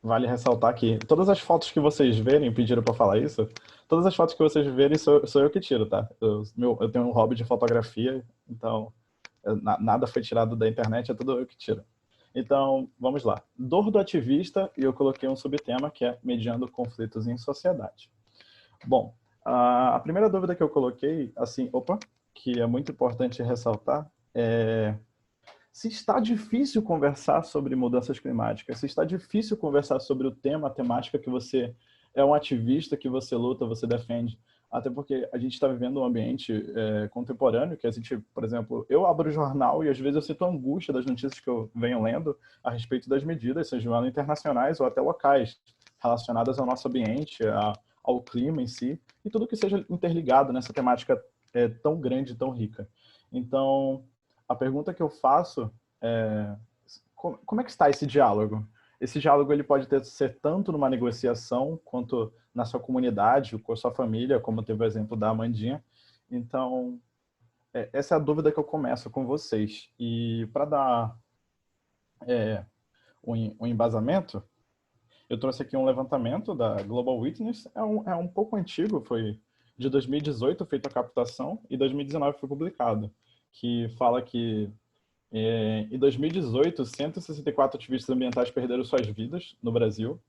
S3: vale ressaltar que todas as fotos que vocês verem, pediram para falar isso, todas as fotos que vocês verem sou eu que tiro, tá? Eu tenho um hobby de fotografia, então nada foi tirado da internet, é tudo eu que tiro. Então, vamos lá. Dor do ativista, e eu coloquei um subtema que é mediando conflitos em sociedade. Bom, a primeira dúvida que eu coloquei, assim, que é muito importante ressaltar, se está difícil conversar sobre mudanças climáticas, se está difícil conversar sobre o tema, a temática que você é um ativista, que você luta, você defende, até porque a gente está vivendo um ambiente contemporâneo, que a gente, por exemplo, eu abro o jornal e às vezes eu sinto a angústia das notícias que eu venho lendo a respeito das medidas, sejam internacionais ou até locais, relacionadas ao nosso ambiente, ao clima em si, e tudo que seja interligado nessa temática tão grande, tão rica. Então, a pergunta que eu faço é: como é que está esse diálogo? Esse diálogo ele pode ser tanto numa negociação quanto na sua comunidade, com a sua família, como teve o exemplo da Amandinha. Então, essa é a dúvida que eu começo com vocês. E para dar um embasamento, eu trouxe aqui um levantamento da Global Witness. É um pouco antigo, foi de 2018 feita a captação e 2019 foi publicado, que fala que em 2018, 164 ativistas ambientais perderam suas vidas no Brasil,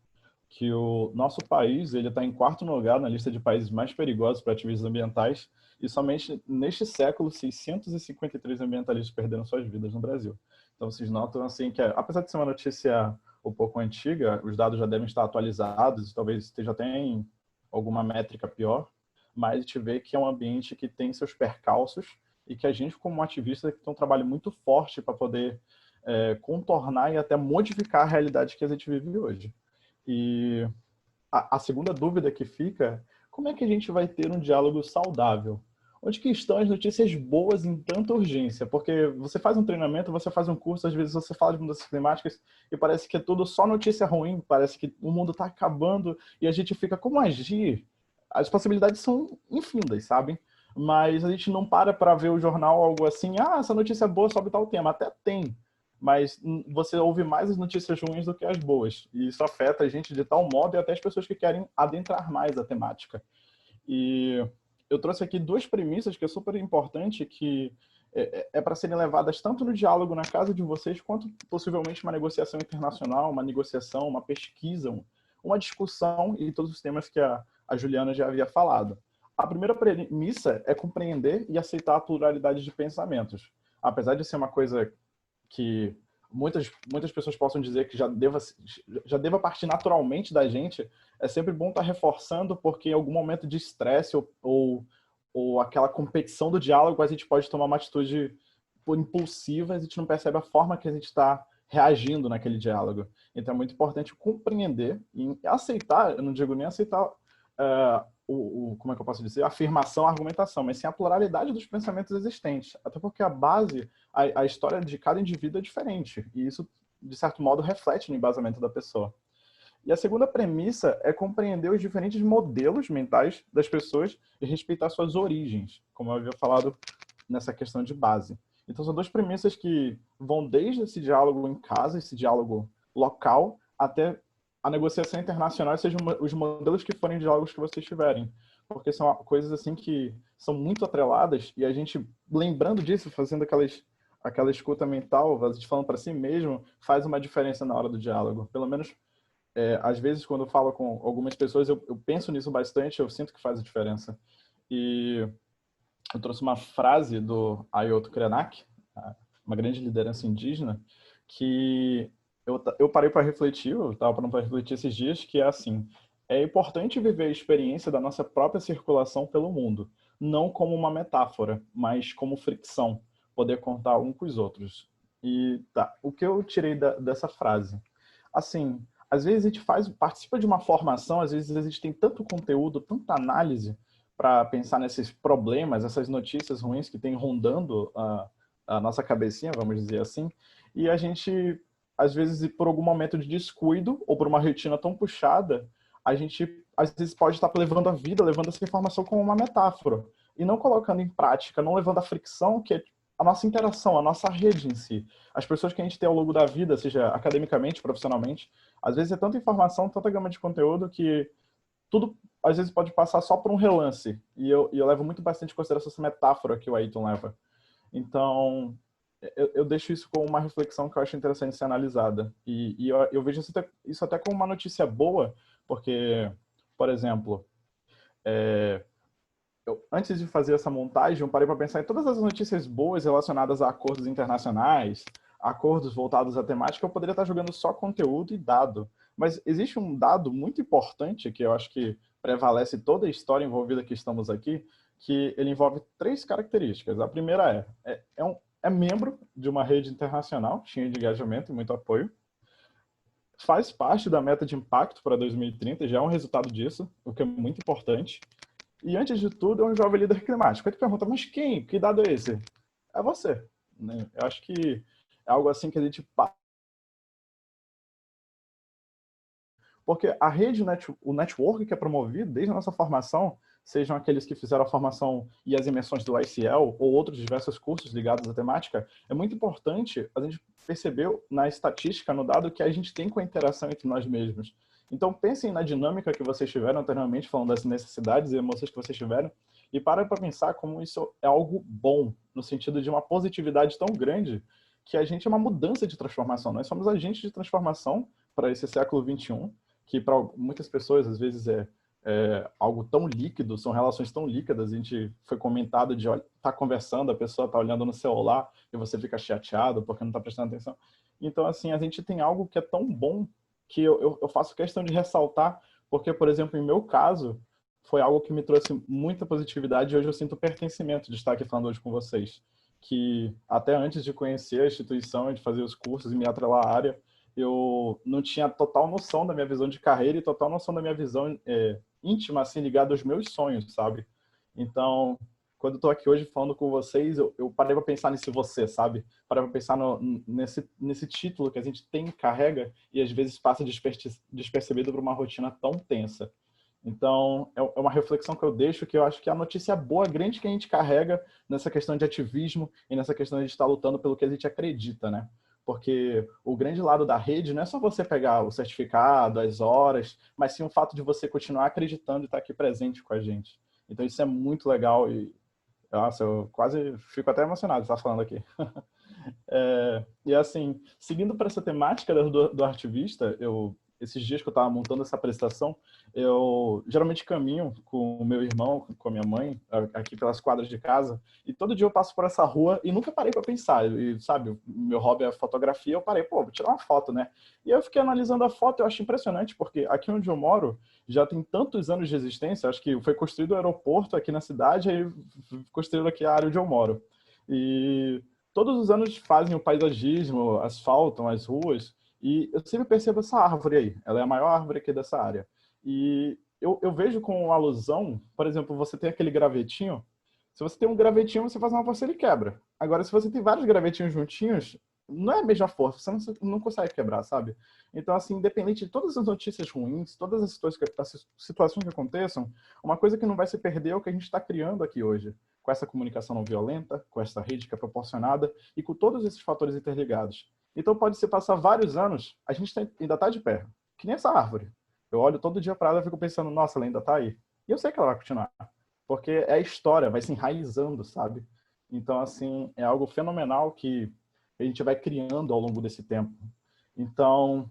S3: que o nosso país está em 4º lugar na lista de países mais perigosos para ativistas ambientais, e somente neste século 653 ambientalistas perderam suas vidas no Brasil. Então vocês notam assim que, apesar de ser uma notícia um pouco antiga, os dados já devem estar atualizados, talvez esteja até em alguma métrica pior, mas a gente vê que é um ambiente que tem seus percalços e que a gente, como ativista, tem um trabalho muito forte para poder contornar e até modificar a realidade que a gente vive hoje. E a segunda dúvida que fica: como é que a gente vai ter um diálogo saudável? Onde que estão as notícias boas em tanta urgência? Porque você faz um treinamento, você faz um curso, às vezes você fala de mudanças climáticas e parece que é tudo só notícia ruim, parece que o mundo está acabando e a gente fica: como agir? As possibilidades são infindas, sabe? Mas a gente não para ver o jornal, algo assim, essa notícia é boa sobre tal tema. Até tem, mas você ouve mais as notícias ruins do que as boas. E isso afeta a gente de tal modo, e até as pessoas que querem adentrar mais a temática. E eu trouxe aqui 2 premissas que é super importante, que para serem levadas tanto no diálogo na casa de vocês, quanto possivelmente uma negociação internacional, uma negociação, uma pesquisa, uma discussão, e todos os temas que a Juliana já havia falado. A primeira premissa é compreender e aceitar a pluralidade de pensamentos. Apesar de ser uma coisa que muitas pessoas possam dizer que já deva partir naturalmente da gente, é sempre bom estar reforçando, porque em algum momento de estresse ou aquela competição do diálogo, a gente pode tomar uma atitude impulsiva e a gente não percebe a forma que a gente está reagindo naquele diálogo. Então é muito importante compreender e aceitar, eu não digo nem aceitar como é que eu posso dizer, a afirmação, a argumentação, mas sim a pluralidade dos pensamentos existentes. Até porque a base, a história de cada indivíduo é diferente. E isso, de certo modo, reflete no embasamento da pessoa. E a segunda premissa é compreender os diferentes modelos mentais das pessoas e respeitar suas origens, como eu havia falado nessa questão de base. Então, são 2 premissas que vão desde esse diálogo em casa, esse diálogo local, até a negociação internacional, sejam os modelos que forem diálogos que vocês tiverem. Porque são coisas assim que são muito atreladas, e a gente, lembrando disso, fazendo aquela escuta mental, a gente falando para si mesmo, faz uma diferença na hora do diálogo. Pelo menos, às vezes, quando eu falo com algumas pessoas, eu penso nisso bastante, eu sinto que faz a diferença. E eu trouxe uma frase do Ayoto Krenak, uma grande liderança indígena, que eu parei para refletir, eu estava parando para refletir esses dias, que é assim: é importante viver a experiência da nossa própria circulação pelo mundo, não como uma metáfora, mas como fricção, poder contar um com os outros. E tá, o que eu tirei dessa frase? Assim, às vezes a gente participa de uma formação, às vezes a gente tem tanto conteúdo, tanta análise para pensar nesses problemas, essas notícias ruins que tem rondando a nossa cabecinha, vamos dizer assim, e a gente, às vezes, por algum momento de descuido ou por uma rotina tão puxada, a gente, às vezes, pode estar levando a vida, levando essa informação como uma metáfora, e não colocando em prática, não levando a fricção que é a nossa interação, a nossa rede em si. As pessoas que a gente tem ao longo da vida, seja academicamente, profissionalmente, às vezes é tanta informação, tanta gama de conteúdo que tudo, às vezes, pode passar só por um relance. E eu levo muito bastante em consideração essa metáfora que o Ayrton leva. Então, eu deixo isso como uma reflexão que eu acho interessante ser analisada. E eu vejo isso até como uma notícia boa, porque, por exemplo, antes de fazer essa montagem, eu parei para pensar em todas as notícias boas relacionadas a acordos internacionais, acordos voltados à temática. Eu poderia estar jogando só conteúdo e dado. Mas existe um dado muito importante que eu acho que prevalece toda a história envolvida que estamos aqui, que ele envolve 3 características. A primeira é membro de uma rede internacional, cheia de engajamento e muito apoio. Faz parte da meta de impacto para 2030, já é um resultado disso, o que é muito importante. E, antes de tudo, é um jovem líder climático. Aí tu pergunta, mas quem? Que dado é esse? É você. Né? Eu acho que é algo assim que a gente... Porque a rede, o network que é promovido desde a nossa formação, sejam aqueles que fizeram a formação e as imersões do ICL ou outros diversos cursos ligados à temática, é muito importante a gente perceber na estatística, no dado que a gente tem com a interação entre nós mesmos. Então, pensem na dinâmica que vocês tiveram anteriormente, falando das necessidades e emoções que vocês tiveram, e parem para pensar como isso é algo bom, no sentido de uma positividade tão grande, que a gente é uma mudança de transformação. Nós somos agentes de transformação para esse século XXI, que para muitas pessoas, às vezes, é algo tão líquido, são relações tão líquidas. A gente foi comentado de estar conversando, a pessoa está olhando no celular e você fica chateado porque não está prestando atenção. Então, assim, a gente tem algo que é tão bom que eu faço questão de ressaltar, porque, por exemplo, em meu caso, foi algo que me trouxe muita positividade e hoje eu sinto pertencimento de estar aqui falando hoje com vocês. Que até antes de conhecer a instituição, de fazer os cursos e me atrelar à área, eu não tinha total noção da minha visão de carreira e total noção da minha visão íntima, assim, ligada aos meus sonhos, sabe? Então, quando eu tô aqui hoje falando com vocês, eu parei para pensar nesse você, sabe? Parei para pensar nesse título que a gente carrega e às vezes passa despercebido por uma rotina tão tensa. Então, é uma reflexão que eu deixo, que eu acho que é a notícia boa, grande que a gente carrega nessa questão de ativismo e nessa questão de estar lutando pelo que a gente acredita, né? Porque o grande lado da rede não é só você pegar o certificado, as horas, mas sim o fato de você continuar acreditando e estar aqui presente com a gente. Então, isso é muito legal e, nossa, eu quase fico até emocionado de estar falando aqui. E assim, seguindo para essa temática do artivista, esses dias que eu estava montando essa apresentação, eu geralmente caminho com o meu irmão, com a minha mãe, aqui pelas quadras de casa, e todo dia eu passo por essa rua e nunca parei para pensar. E, sabe, o meu hobby é fotografia, eu parei, pô, vou tirar uma foto, né? E eu fiquei analisando a foto, eu acho impressionante, porque aqui onde eu moro já tem tantos anos de existência, acho que foi construído o aeroporto aqui na cidade, aí construído aqui a área onde eu moro. E todos os anos fazem o paisagismo, asfaltam as ruas, e eu sempre percebo essa árvore aí. Ela é a maior árvore aqui dessa área. E eu vejo com alusão, por exemplo, você tem aquele gravetinho. Se você tem um gravetinho, você faz uma força, ele quebra. Agora, se você tem vários gravetinhos juntinhos, não é a mesma força, você não consegue quebrar, sabe? Então, assim, independente de todas as notícias ruins, todas as situações que aconteçam, uma coisa que não vai se perder é o que a gente está criando aqui hoje, com essa comunicação não violenta, com essa rede que é proporcionada e com todos esses fatores interligados. Então, pode-se passar vários anos, a gente ainda está de pé, que nem essa árvore. Eu olho todo dia para ela e fico pensando, nossa, ela ainda está aí. E eu sei que ela vai continuar, porque é a história, vai se enraizando, sabe? Então, assim, é algo fenomenal que a gente vai criando ao longo desse tempo. Então,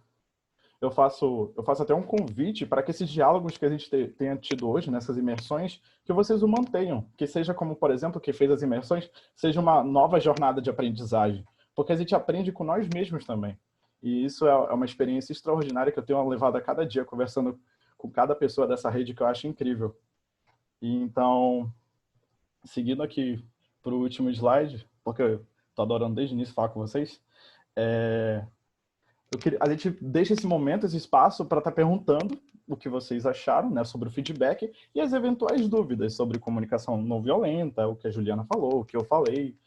S3: eu faço até um convite para que esses diálogos que a gente tenha tido hoje, nessas imersões, que vocês o mantenham. Que seja como, por exemplo, que fez as imersões, seja uma nova jornada de aprendizagem. Porque a gente aprende com nós mesmos também. E isso é uma experiência extraordinária que eu tenho levado a cada dia, conversando com cada pessoa dessa rede, que eu acho incrível. E então, seguindo aqui para o último slide, porque eu estou adorando desde o início falar com vocês, A gente deixa esse momento, esse espaço para estar perguntando o que vocês acharam, né, sobre o feedback e as eventuais dúvidas sobre comunicação não violenta, o que a Juliana falou, o que eu falei.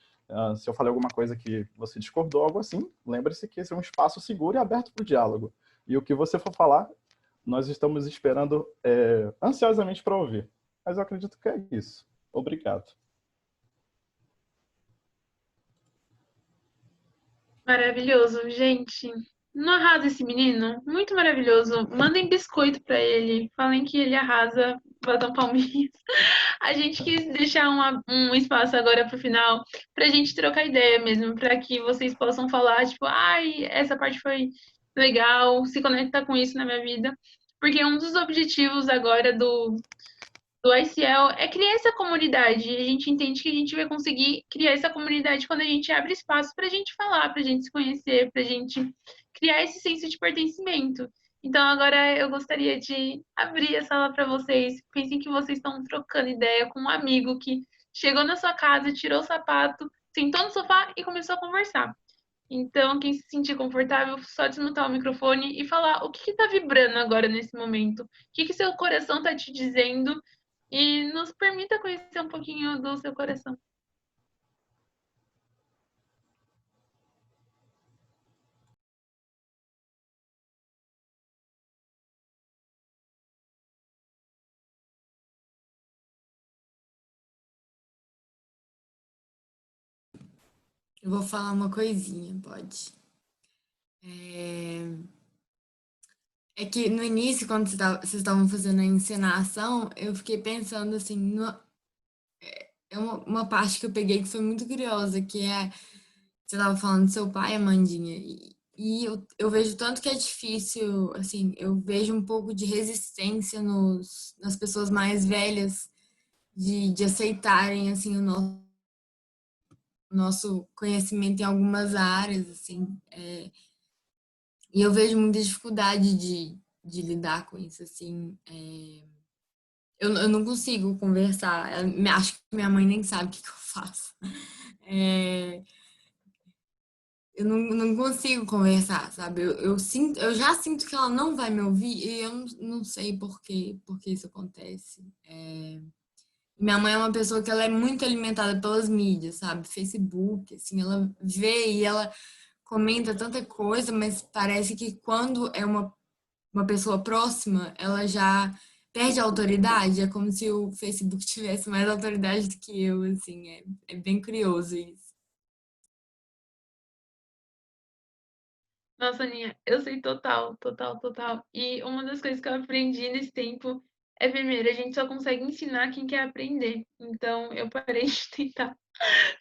S3: Se eu falei alguma coisa que você discordou, algo assim, lembre-se que esse é um espaço seguro e aberto para o diálogo. E o que você for falar, nós estamos esperando ansiosamente para ouvir. Mas eu acredito que é isso. Obrigado.
S1: Maravilhoso, gente. Não arrasa esse menino? Muito maravilhoso. Mandem biscoito pra ele. Falem que ele arrasa. Batam palminhas. A gente quis deixar um espaço agora pro final pra gente trocar ideia mesmo, pra que vocês possam falar, tipo, ai, essa parte foi legal, se conecta com isso na minha vida. Porque um dos objetivos agora do ICL é criar essa comunidade. E a gente entende que a gente vai conseguir criar essa comunidade quando a gente abre espaço para a gente falar, para a gente se conhecer, para a gente criar esse senso de pertencimento. Então, agora eu gostaria de abrir a sala para vocês. Pensem que vocês estão trocando ideia com um amigo que chegou na sua casa, tirou o sapato, sentou no sofá e começou a conversar. Então, quem se sentir confortável, só desmutar o microfone e falar o que está vibrando agora nesse momento. O que seu coração está te dizendo e nos permita conhecer um pouquinho do seu coração.
S6: Eu vou falar uma coisinha, pode? É que no início, quando vocês estavam fazendo a encenação, eu fiquei pensando assim, é uma parte que eu peguei que foi muito curiosa, que é, você estava falando do seu pai, Amandinha, e eu vejo tanto que é difícil, assim, eu vejo um pouco de resistência nas pessoas mais velhas de aceitarem, assim, o nosso conhecimento em algumas áreas, assim, e eu vejo muita dificuldade de lidar com isso, assim. Eu não consigo conversar. Acho que minha mãe nem sabe o que eu faço. Eu não consigo conversar, sabe? Eu já sinto que ela não vai me ouvir e eu não sei por que isso acontece. Minha mãe é uma pessoa que ela é muito alimentada pelas mídias, sabe? Facebook, assim, ela vê e ela comenta tanta coisa, mas parece que quando é uma pessoa próxima, ela já perde a autoridade. É como se o Facebook tivesse mais autoridade do que eu, assim. É bem curioso isso.
S1: Nossa, Aninha, eu sei total, total, total. E uma das coisas que eu aprendi nesse tempo é, primeiro, a gente só consegue ensinar quem quer aprender. Então, eu parei de tentar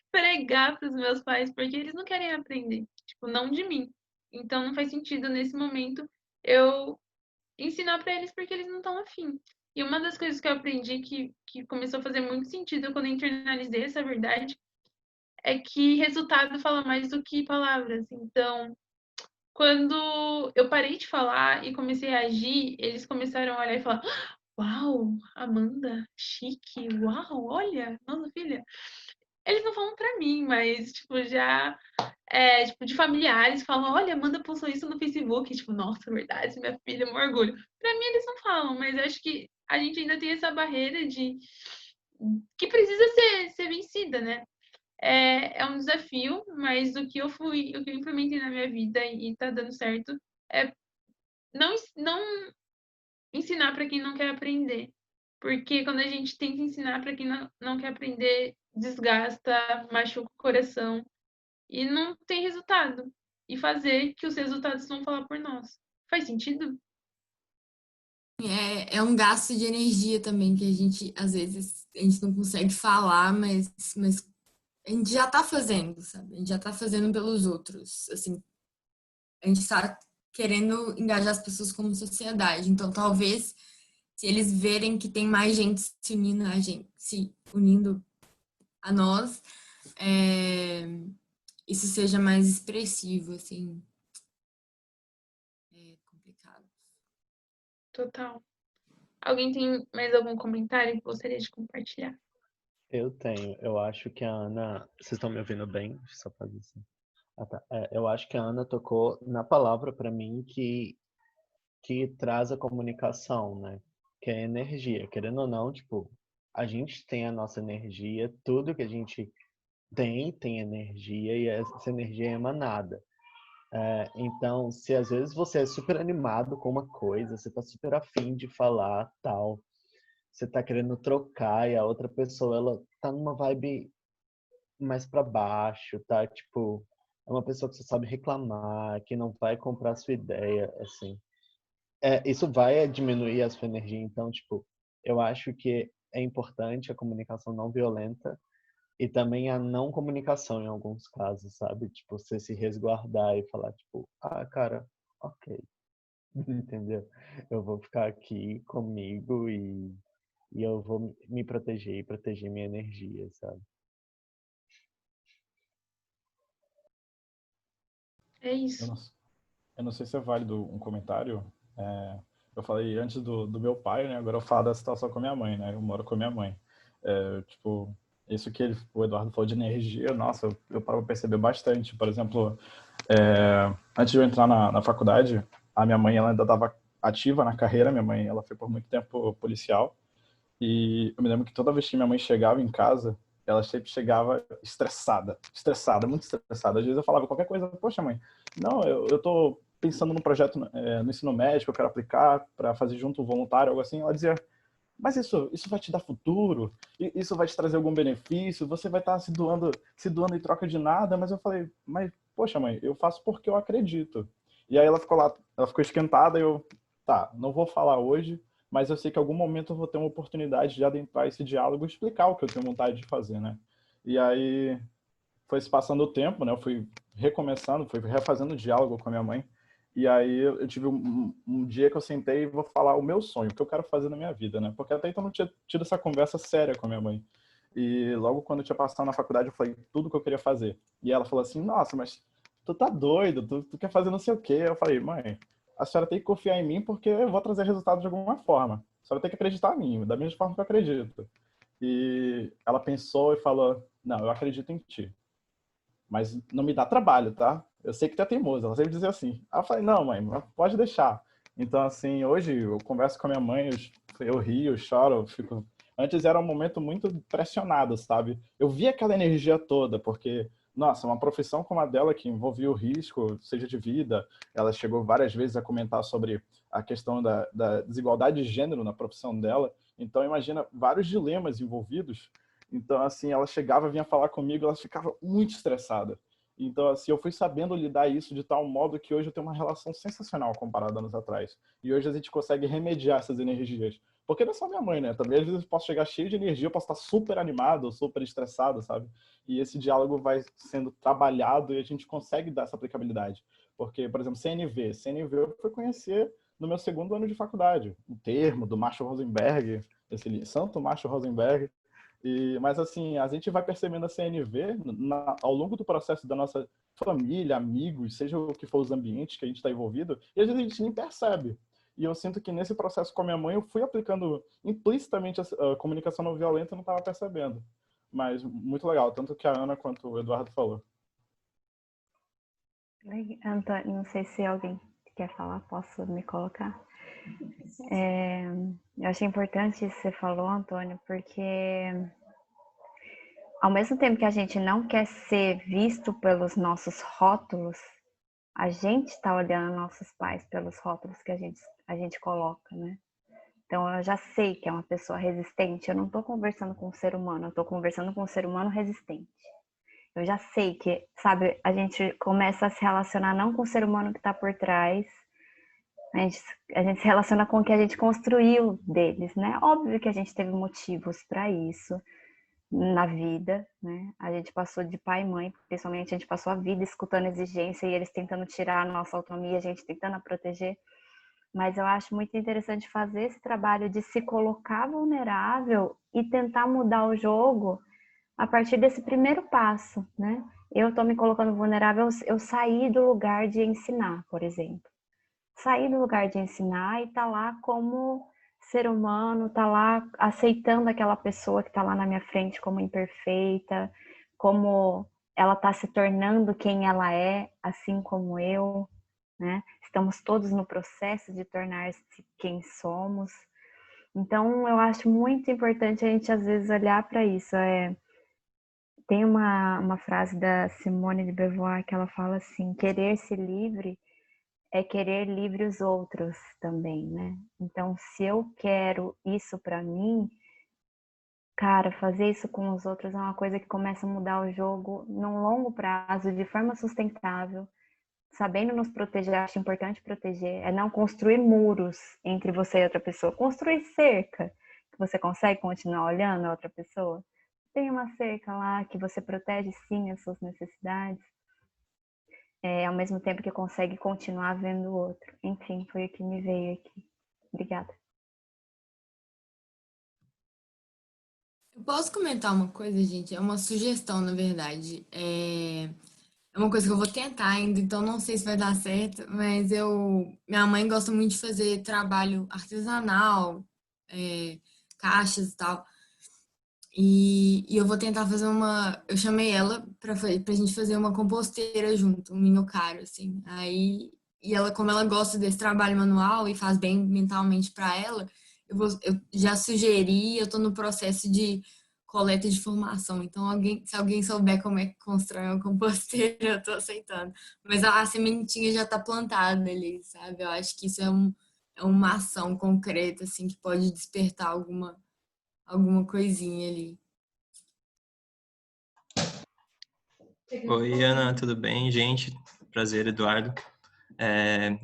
S1: pregar para os meus pais, porque eles não querem aprender. Tipo, não de mim. Então, não faz sentido, nesse momento, eu ensinar para eles porque eles não estão afim. E uma das coisas que eu aprendi que começou a fazer muito sentido quando eu internalizei essa verdade é que resultado fala mais do que palavras. Então, quando eu parei de falar e comecei a agir, eles começaram a olhar e falar: Uau, Amanda, chique, uau, olha, nossa filha. Eles não falam pra mim, mas, tipo, já tipo, de familiares falam, olha, Amanda postou isso no Facebook, tipo, nossa, verdade, minha filha, um orgulho. Pra mim eles não falam, mas eu acho que a gente ainda tem essa barreira de que precisa ser vencida, né? É um desafio, mas o que eu implementei na minha vida e tá dando certo é não ensinar para quem não quer aprender. Porque quando a gente tenta ensinar para quem não quer aprender, desgasta, machuca o coração e não tem resultado. E fazer que os resultados vão falar por nós. Faz sentido?
S6: É um gasto de energia também que a gente, às vezes, a gente não consegue falar, mas a gente já tá fazendo, sabe? A gente já tá fazendo pelos outros. Assim, a gente está querendo engajar as pessoas como sociedade. Então, talvez, se eles verem que tem mais gente se unindo a nós, isso seja mais expressivo, assim. É complicado.
S1: Total. Alguém tem mais algum comentário que gostaria de compartilhar?
S5: Eu tenho. Eu acho que a Ana... Vocês estão me ouvindo bem? Deixa eu só fazer assim. Tá. Eu acho que a Ana tocou na palavra para mim que traz a comunicação, né? Que é energia. Querendo ou não, tipo, a gente tem a nossa energia, tudo que a gente tem energia e essa energia é emanada. Então, se às vezes você é super animado com uma coisa, você tá super afim de falar, tal, você tá querendo trocar e a outra pessoa, ela tá numa vibe mais para baixo, tá? Tipo, é uma pessoa que você sabe reclamar, que não vai comprar a sua ideia, assim. Isso vai diminuir a sua energia. Então, tipo, eu acho que é importante a comunicação não violenta e também a não comunicação em alguns casos, sabe? Tipo, você se resguardar e falar, tipo, ah, cara, ok, entendeu? Eu vou ficar aqui comigo e eu vou me proteger e proteger minha energia, sabe?
S1: É
S3: Eu
S1: isso.
S3: não, eu não sei se é válido um comentário. Eu falei antes do meu pai, né? Agora eu falo da situação com a minha mãe, né? Eu moro com a minha mãe. Tipo, isso que o Eduardo falou de energia, nossa, eu paro pra perceber bastante. Por exemplo, antes de eu entrar na faculdade, a minha mãe ela ainda estava ativa na carreira. Minha mãe ela foi por muito tempo policial. E eu me lembro que toda vez que minha mãe chegava em casa, ela sempre chegava estressada, muito estressada. Às vezes eu falava qualquer coisa, poxa mãe, não, eu tô pensando num projeto no ensino médio que eu quero aplicar para fazer junto um voluntário, algo assim. Ela dizia, mas isso vai te dar futuro, isso vai te trazer algum benefício, você vai estar se doando em troca de nada. Mas eu falei, mas poxa mãe, eu faço porque eu acredito. E aí ela ficou lá, ela ficou esquentada e eu, tá, não vou falar hoje, mas eu sei que em algum momento eu vou ter uma oportunidade de adentrar esse diálogo e explicar o que eu tenho vontade de fazer, né? E aí foi se passando o tempo, né? Eu fui recomeçando, fui refazendo o diálogo com a minha mãe. E aí eu tive um dia que eu sentei e vou falar o meu sonho, o que eu quero fazer na minha vida, né? Porque até então eu não tinha tido essa conversa séria com a minha mãe. E logo quando eu tinha passado na faculdade, eu falei tudo o que eu queria fazer. E ela falou assim, nossa, mas tu tá doido, tu quer fazer não sei o quê. Eu falei, mãe, a senhora tem que confiar em mim porque eu vou trazer resultado de alguma forma. A senhora tem que acreditar em mim, da mesma forma que eu acredito. E ela pensou e falou, não, eu acredito em ti, mas não me dá trabalho, tá? Eu sei que tu é teimoso. Ela sempre dizia assim. Aí eu falei, não, mãe, pode deixar. Então, assim, hoje eu converso com a minha mãe, eu rio, eu choro, eu fico... Antes era um momento muito pressionado, sabe? Eu via aquela energia toda, porque, nossa, uma profissão como a dela, que envolvia o risco, seja de vida, ela chegou várias vezes a comentar sobre a questão da desigualdade de gênero na profissão dela. Então, imagina vários dilemas envolvidos. Então, assim, ela chegava, vinha falar comigo, ela ficava muito estressada. Então, assim, eu fui sabendo lidar isso de tal modo que hoje eu tenho uma relação sensacional comparado a anos atrás. E hoje a gente consegue remediar essas energias. Porque não é só minha mãe, né? Também às vezes eu posso chegar cheio de energia, eu posso estar super animado, super estressado, sabe? E esse diálogo vai sendo trabalhado e a gente consegue dar essa aplicabilidade. Porque, por exemplo, CNV eu fui conhecer no meu segundo ano de faculdade. O termo do Marshall Rosenberg, esse santo Marshall Rosenberg. Mas assim, a gente vai percebendo a CNV ao longo do processo da nossa família, amigos, seja o que for os ambientes que a gente está envolvido, e às vezes a gente nem percebe. E eu sinto que nesse processo com a minha mãe eu fui aplicando implicitamente a comunicação não violenta e não estava percebendo. Mas muito legal, tanto que a Ana quanto o Eduardo falou.
S2: Antônio, não sei se alguém quer falar, posso me colocar? Eu achei importante isso que você falou, Antônio, porque ao mesmo tempo que a gente não quer ser visto pelos nossos rótulos, a gente está olhando nossos pais pelos rótulos que a gente coloca, né? Então eu já sei que é uma pessoa resistente, eu não estou conversando com um ser humano, eu estou conversando com um ser humano resistente. Eu já sei que, sabe, a gente começa a se relacionar não com o ser humano que está por trás, a gente se relaciona com o que a gente construiu deles, né? Óbvio que a gente teve motivos para isso na vida, né? A gente passou de pai e mãe, principalmente a gente passou a vida escutando exigência e eles tentando tirar a nossa autonomia, a gente tentando a proteger. Mas eu acho muito interessante fazer esse trabalho de se colocar vulnerável e tentar mudar o jogo a partir desse primeiro passo, né? Eu tô me colocando vulnerável, eu saí do lugar de ensinar, por exemplo. Sair do lugar de ensinar e tá lá como ser humano, tá lá aceitando aquela pessoa que tá lá na minha frente como imperfeita, como ela está se tornando quem ela é, assim como eu, né? Estamos todos no processo de tornar-se quem somos. Então, eu acho muito importante a gente, às vezes, olhar para isso. Tem uma frase da Simone de Beauvoir que ela fala assim: querer ser livre é querer livre os outros também, né? Então, se eu quero isso para mim, cara, fazer isso com os outros é uma coisa que começa a mudar o jogo num longo prazo, de forma sustentável, sabendo nos proteger. Acho importante proteger, é não construir muros entre você e outra pessoa, construir cerca, que você consegue continuar olhando a outra pessoa. Tem uma cerca lá que você protege sim as suas necessidades, ao mesmo tempo que consegue continuar vendo o outro. Enfim, foi o que me veio aqui. Obrigada.
S6: Eu posso comentar uma coisa, gente? É uma sugestão, na verdade. É uma coisa que eu vou tentar ainda, então não sei se vai dar certo, mas minha mãe gosta muito de fazer trabalho artesanal, caixas e tal. E eu vou tentar fazer eu chamei ela pra gente fazer uma composteira junto, um minhocário, assim. E ela, como ela gosta desse trabalho manual e faz bem mentalmente para ela, eu já sugeri, eu tô no processo de coleta de informação. Então, se alguém souber como é que constrói uma composteira, eu tô aceitando. Mas a sementinha já tá plantada ali, sabe? Eu acho que isso é uma ação concreta, assim, que pode despertar alguma coisinha ali.
S9: Oi, Ana, tudo bem, gente? Prazer, Eduardo.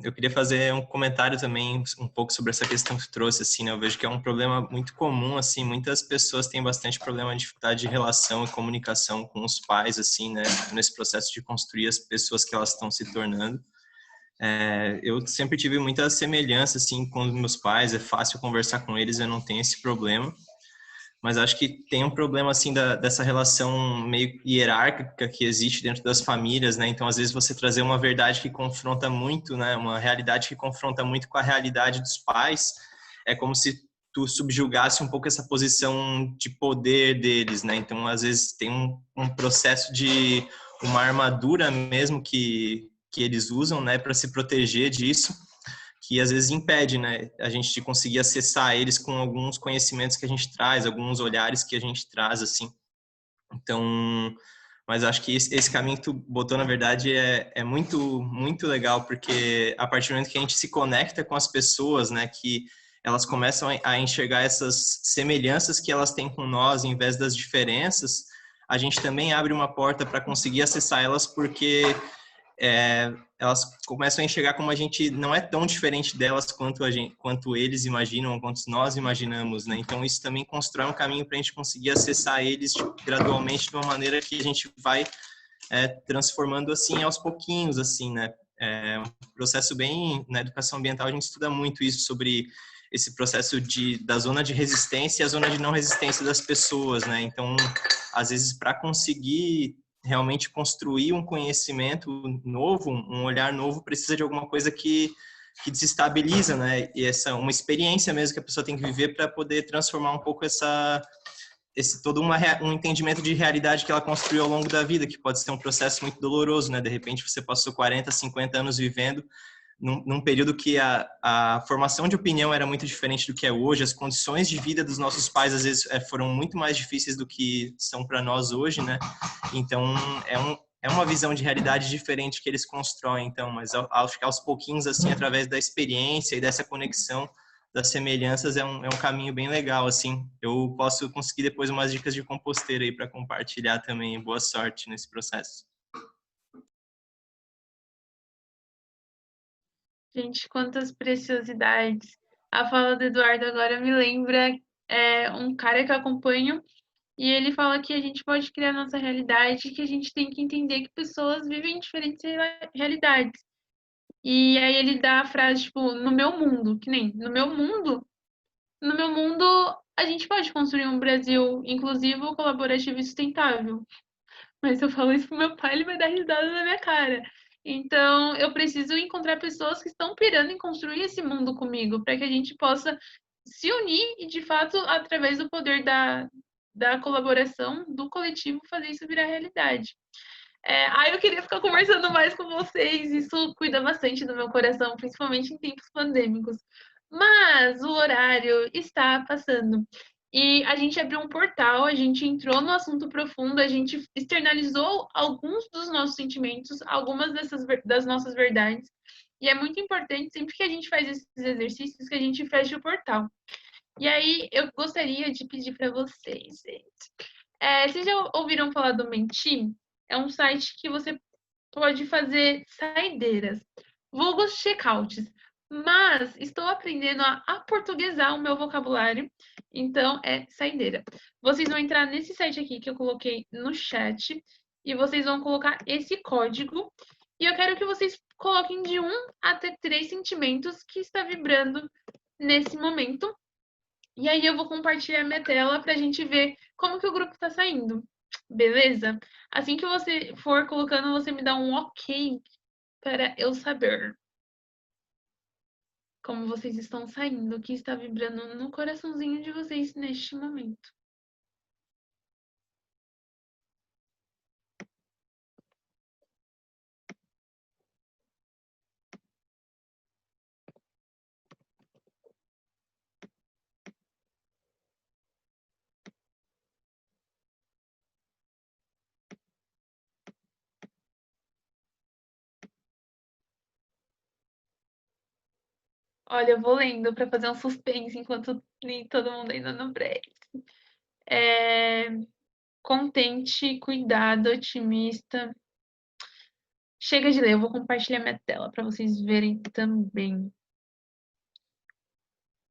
S9: Eu queria fazer um comentário também um pouco sobre essa questão que tu trouxe, assim, né? Eu vejo que é um problema muito comum, assim, muitas pessoas têm bastante problema de dificuldade de relação e comunicação com os pais, assim, né? Nesse processo de construir as pessoas que elas estão se tornando. Eu sempre tive muita semelhança, assim, com os meus pais, é fácil conversar com eles, eu não tenho esse problema. Mas acho que tem um problema, assim, dessa relação meio hierárquica que existe dentro das famílias, né? Então, às vezes, você trazer uma verdade que confronta muito, né? Uma realidade que confronta muito com a realidade dos pais, é como se tu subjugasse um pouco essa posição de poder deles, né? Então, às vezes, tem um processo de uma armadura mesmo que eles usam, né? Para se proteger disso, que às vezes impede, né, a gente de conseguir acessar eles com alguns conhecimentos que a gente traz, alguns olhares que a gente traz, assim. Então, mas acho que esse caminho que tu botou, na verdade, é muito, muito legal, porque a partir do momento que a gente se conecta com as pessoas, né, que elas começam a enxergar essas semelhanças que elas têm com nós, em vez das diferenças, a gente também abre uma porta para conseguir acessar elas, porque elas começam a enxergar como a gente não é tão diferente delas quanto eles imaginam, quanto nós imaginamos, né? Então isso também constrói um caminho para a gente conseguir acessar eles gradualmente de uma maneira que a gente vai transformando assim aos pouquinhos, assim, né? É um processo bem na educação ambiental, a gente estuda muito isso sobre esse processo da zona de resistência e a zona de não resistência das pessoas, né? Então, às vezes, para conseguir realmente construir um conhecimento novo, um olhar novo, precisa de alguma coisa que desestabiliza, né? E uma experiência mesmo que a pessoa tem que viver para poder transformar um pouco esse todo um entendimento de realidade que ela construiu ao longo da vida, que pode ser um processo muito doloroso, né? De repente você passou 40, 50 anos vivendo num período que a formação de opinião era muito diferente do que é hoje, as condições de vida dos nossos pais às vezes foram muito mais difíceis do que são para nós hoje, né? Então é uma visão de realidade diferente que eles constroem, então, mas acho que aos pouquinhos, assim, através da experiência e dessa conexão das semelhanças, é um caminho bem legal, assim. Eu posso conseguir depois umas dicas de composteira aí para compartilhar também. Boa sorte nesse processo.
S1: Gente, quantas preciosidades. A fala do Eduardo agora me lembra um cara que eu acompanho e ele fala que a gente pode criar nossa realidade, que a gente tem que entender que pessoas vivem diferentes realidades. E aí ele dá a frase, tipo, no meu mundo, que nem no meu mundo a gente pode construir um Brasil inclusivo, colaborativo e sustentável. Mas se eu falo isso pro meu pai, ele vai dar risada na minha cara. Então, eu preciso encontrar pessoas que estão pirando em construir esse mundo comigo, para que a gente possa se unir e, de fato, através do poder da colaboração, do coletivo, fazer isso virar realidade. Eu queria ficar conversando mais com vocês, isso cuida bastante do meu coração, principalmente em tempos pandêmicos. Mas o horário está passando. E a gente abriu um portal, a gente entrou no assunto profundo, a gente externalizou alguns dos nossos sentimentos, algumas das nossas verdades. E é muito importante, sempre que a gente faz esses exercícios, que a gente feche o portal. E aí, eu gostaria de pedir para vocês, gente. Vocês já ouviram falar do Menti? É um site que você pode fazer saideiras, vulgos checkouts. Mas estou aprendendo a aportuguesar o meu vocabulário, então é saideira. Vocês vão entrar nesse site aqui que eu coloquei no chat e vocês vão colocar esse código. E eu quero que vocês coloquem de 1 até 3 sentimentos que está vibrando nesse momento. E aí eu vou compartilhar minha tela para a gente ver como que o grupo está saindo. Beleza? Assim que você for colocando, você me dá um ok para eu saber como vocês estão saindo, o que está vibrando no coraçãozinho de vocês neste momento. Olha, eu vou lendo para fazer um suspense enquanto todo mundo ainda no break. Contente, cuidado, otimista. Chega de ler, eu vou compartilhar minha tela para vocês verem também.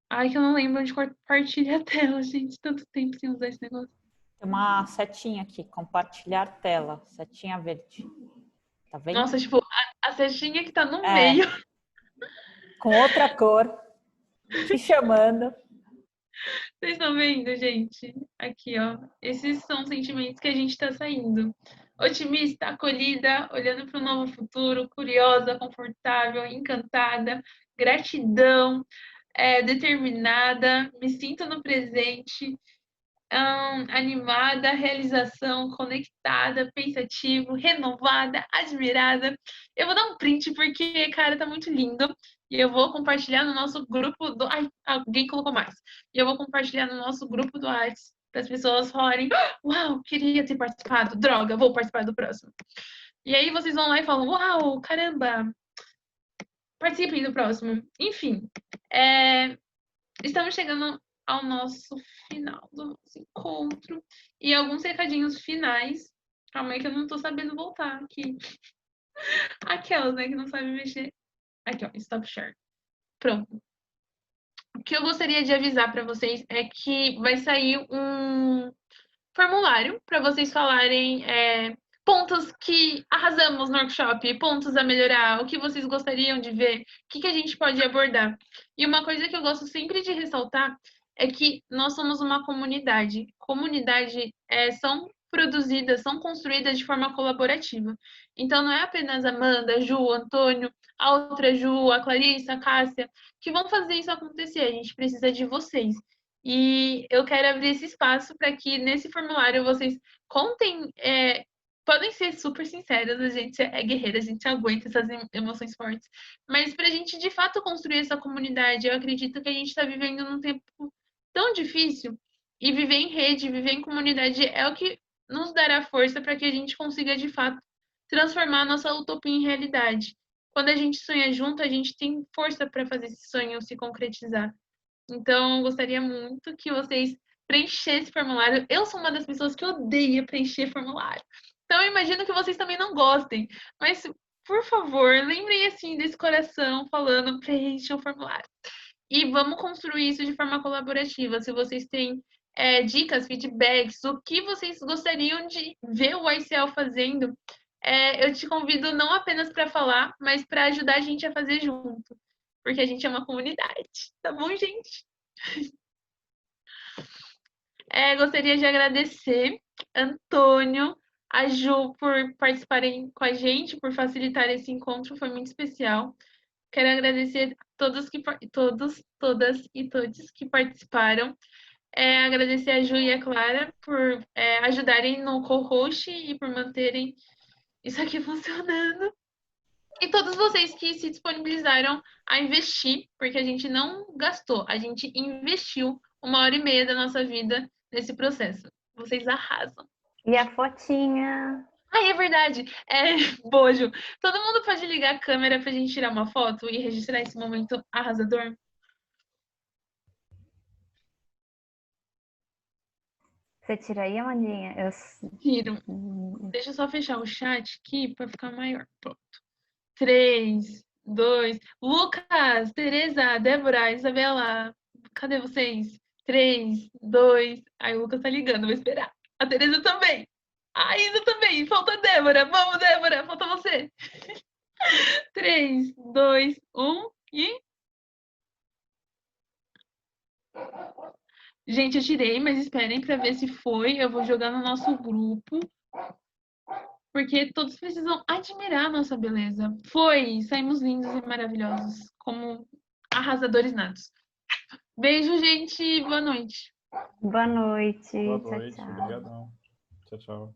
S1: Ai, que eu não lembro onde compartilha a tela, gente. Tanto tempo sem usar esse negócio.
S8: Tem uma setinha aqui, compartilhar tela, setinha verde. Tá vendo?
S1: Nossa, tipo, a setinha que tá no meio.
S8: Com outra cor, te chamando.
S1: Vocês estão vendo, gente? Aqui, ó. Esses são sentimentos que a gente tá saindo. Otimista, acolhida, olhando para o novo futuro, curiosa, confortável, encantada, gratidão, determinada, me sinto no presente, animada, realização, conectada, pensativo, renovada, admirada. Eu vou dar um print porque, cara, tá muito lindo. E eu vou compartilhar no nosso grupo do... Ai, alguém colocou mais. E eu vou compartilhar no nosso grupo do Arts para as pessoas falarem: uau, queria ter participado. Droga, vou participar do próximo. E aí vocês vão lá e falam: uau, caramba, participem do próximo. Enfim, estamos chegando ao nosso final do nosso encontro. E alguns recadinhos finais. Calma aí que eu não tô sabendo voltar aqui. Aquelas, né, que não sabem mexer. Aqui, ó, stop share. Pronto. O que eu gostaria de avisar para vocês é que vai sair um formulário para vocês falarem pontos que arrasamos no workshop, pontos a melhorar, o que vocês gostariam de ver, o que a gente pode abordar. E uma coisa que eu gosto sempre de ressaltar é que nós somos uma comunidade. Comunidade são produzidas, são construídas de forma colaborativa. Então, não é apenas a Amanda, a Ju, Antônio, a outra Ju, a Clarissa, a Cássia, que vão fazer isso acontecer. A gente precisa de vocês. E eu quero abrir esse espaço para que nesse formulário vocês contem, podem ser super sinceras, a gente é guerreira, a gente aguenta essas emoções fortes, mas para a gente de fato construir essa comunidade, eu acredito que a gente está vivendo num tempo tão difícil e viver em rede, viver em comunidade é o que nos dará força para que a gente consiga de fato transformar a nossa utopia em realidade. Quando a gente sonha junto, a gente tem força para fazer esse sonho se concretizar. Então, eu gostaria muito que vocês preenchessem esse formulário. Eu sou uma das pessoas que odeia preencher formulário. Então, eu imagino que vocês também não gostem. Mas, por favor, lembrem assim desse coração falando, preencham o formulário. E vamos construir isso de forma colaborativa. Se vocês têm dicas, feedbacks, o que vocês gostariam de ver o ICL fazendo, eu te convido não apenas para falar, mas para ajudar a gente a fazer junto. Porque a gente é uma comunidade. Tá bom, gente? Gostaria de agradecer Antônio, a Ju, por participarem com a gente, por facilitar esse encontro, foi muito especial. Quero agradecer a todos, todas e todos que participaram. Agradecer a Ju e a Clara por ajudarem no co-host e por manterem Isso aqui funcionando. E todos vocês que se disponibilizaram a investir, porque a gente não gastou, a gente investiu 1h30 da nossa vida nesse processo. Vocês arrasam.
S2: E a fotinha?
S1: Ah, é verdade. Bojo, todo mundo pode ligar a câmera pra gente tirar uma foto e registrar esse momento arrasador?
S2: Você tira aí, Amandinha?
S1: Tiro. Deixa eu só fechar o chat aqui pra ficar maior. Pronto. 3, 2. Lucas, Tereza, Débora, Isabela, cadê vocês? 3, 2. Aí o Lucas tá ligando, vou esperar. A Tereza também. A Isa também. Falta a Débora. Vamos, Débora, falta você. 3, 2, 1 e. Gente, eu tirei, mas esperem pra ver se foi. Eu vou jogar no nosso grupo. Porque todos precisam admirar a nossa beleza. Foi! Saímos lindos e maravilhosos. Como arrasadores natos. Beijo, gente. Boa noite.
S2: Boa noite.
S3: Boa
S2: Tchau,
S3: noite.
S2: tchau.
S3: Obrigadão. Tchau, tchau.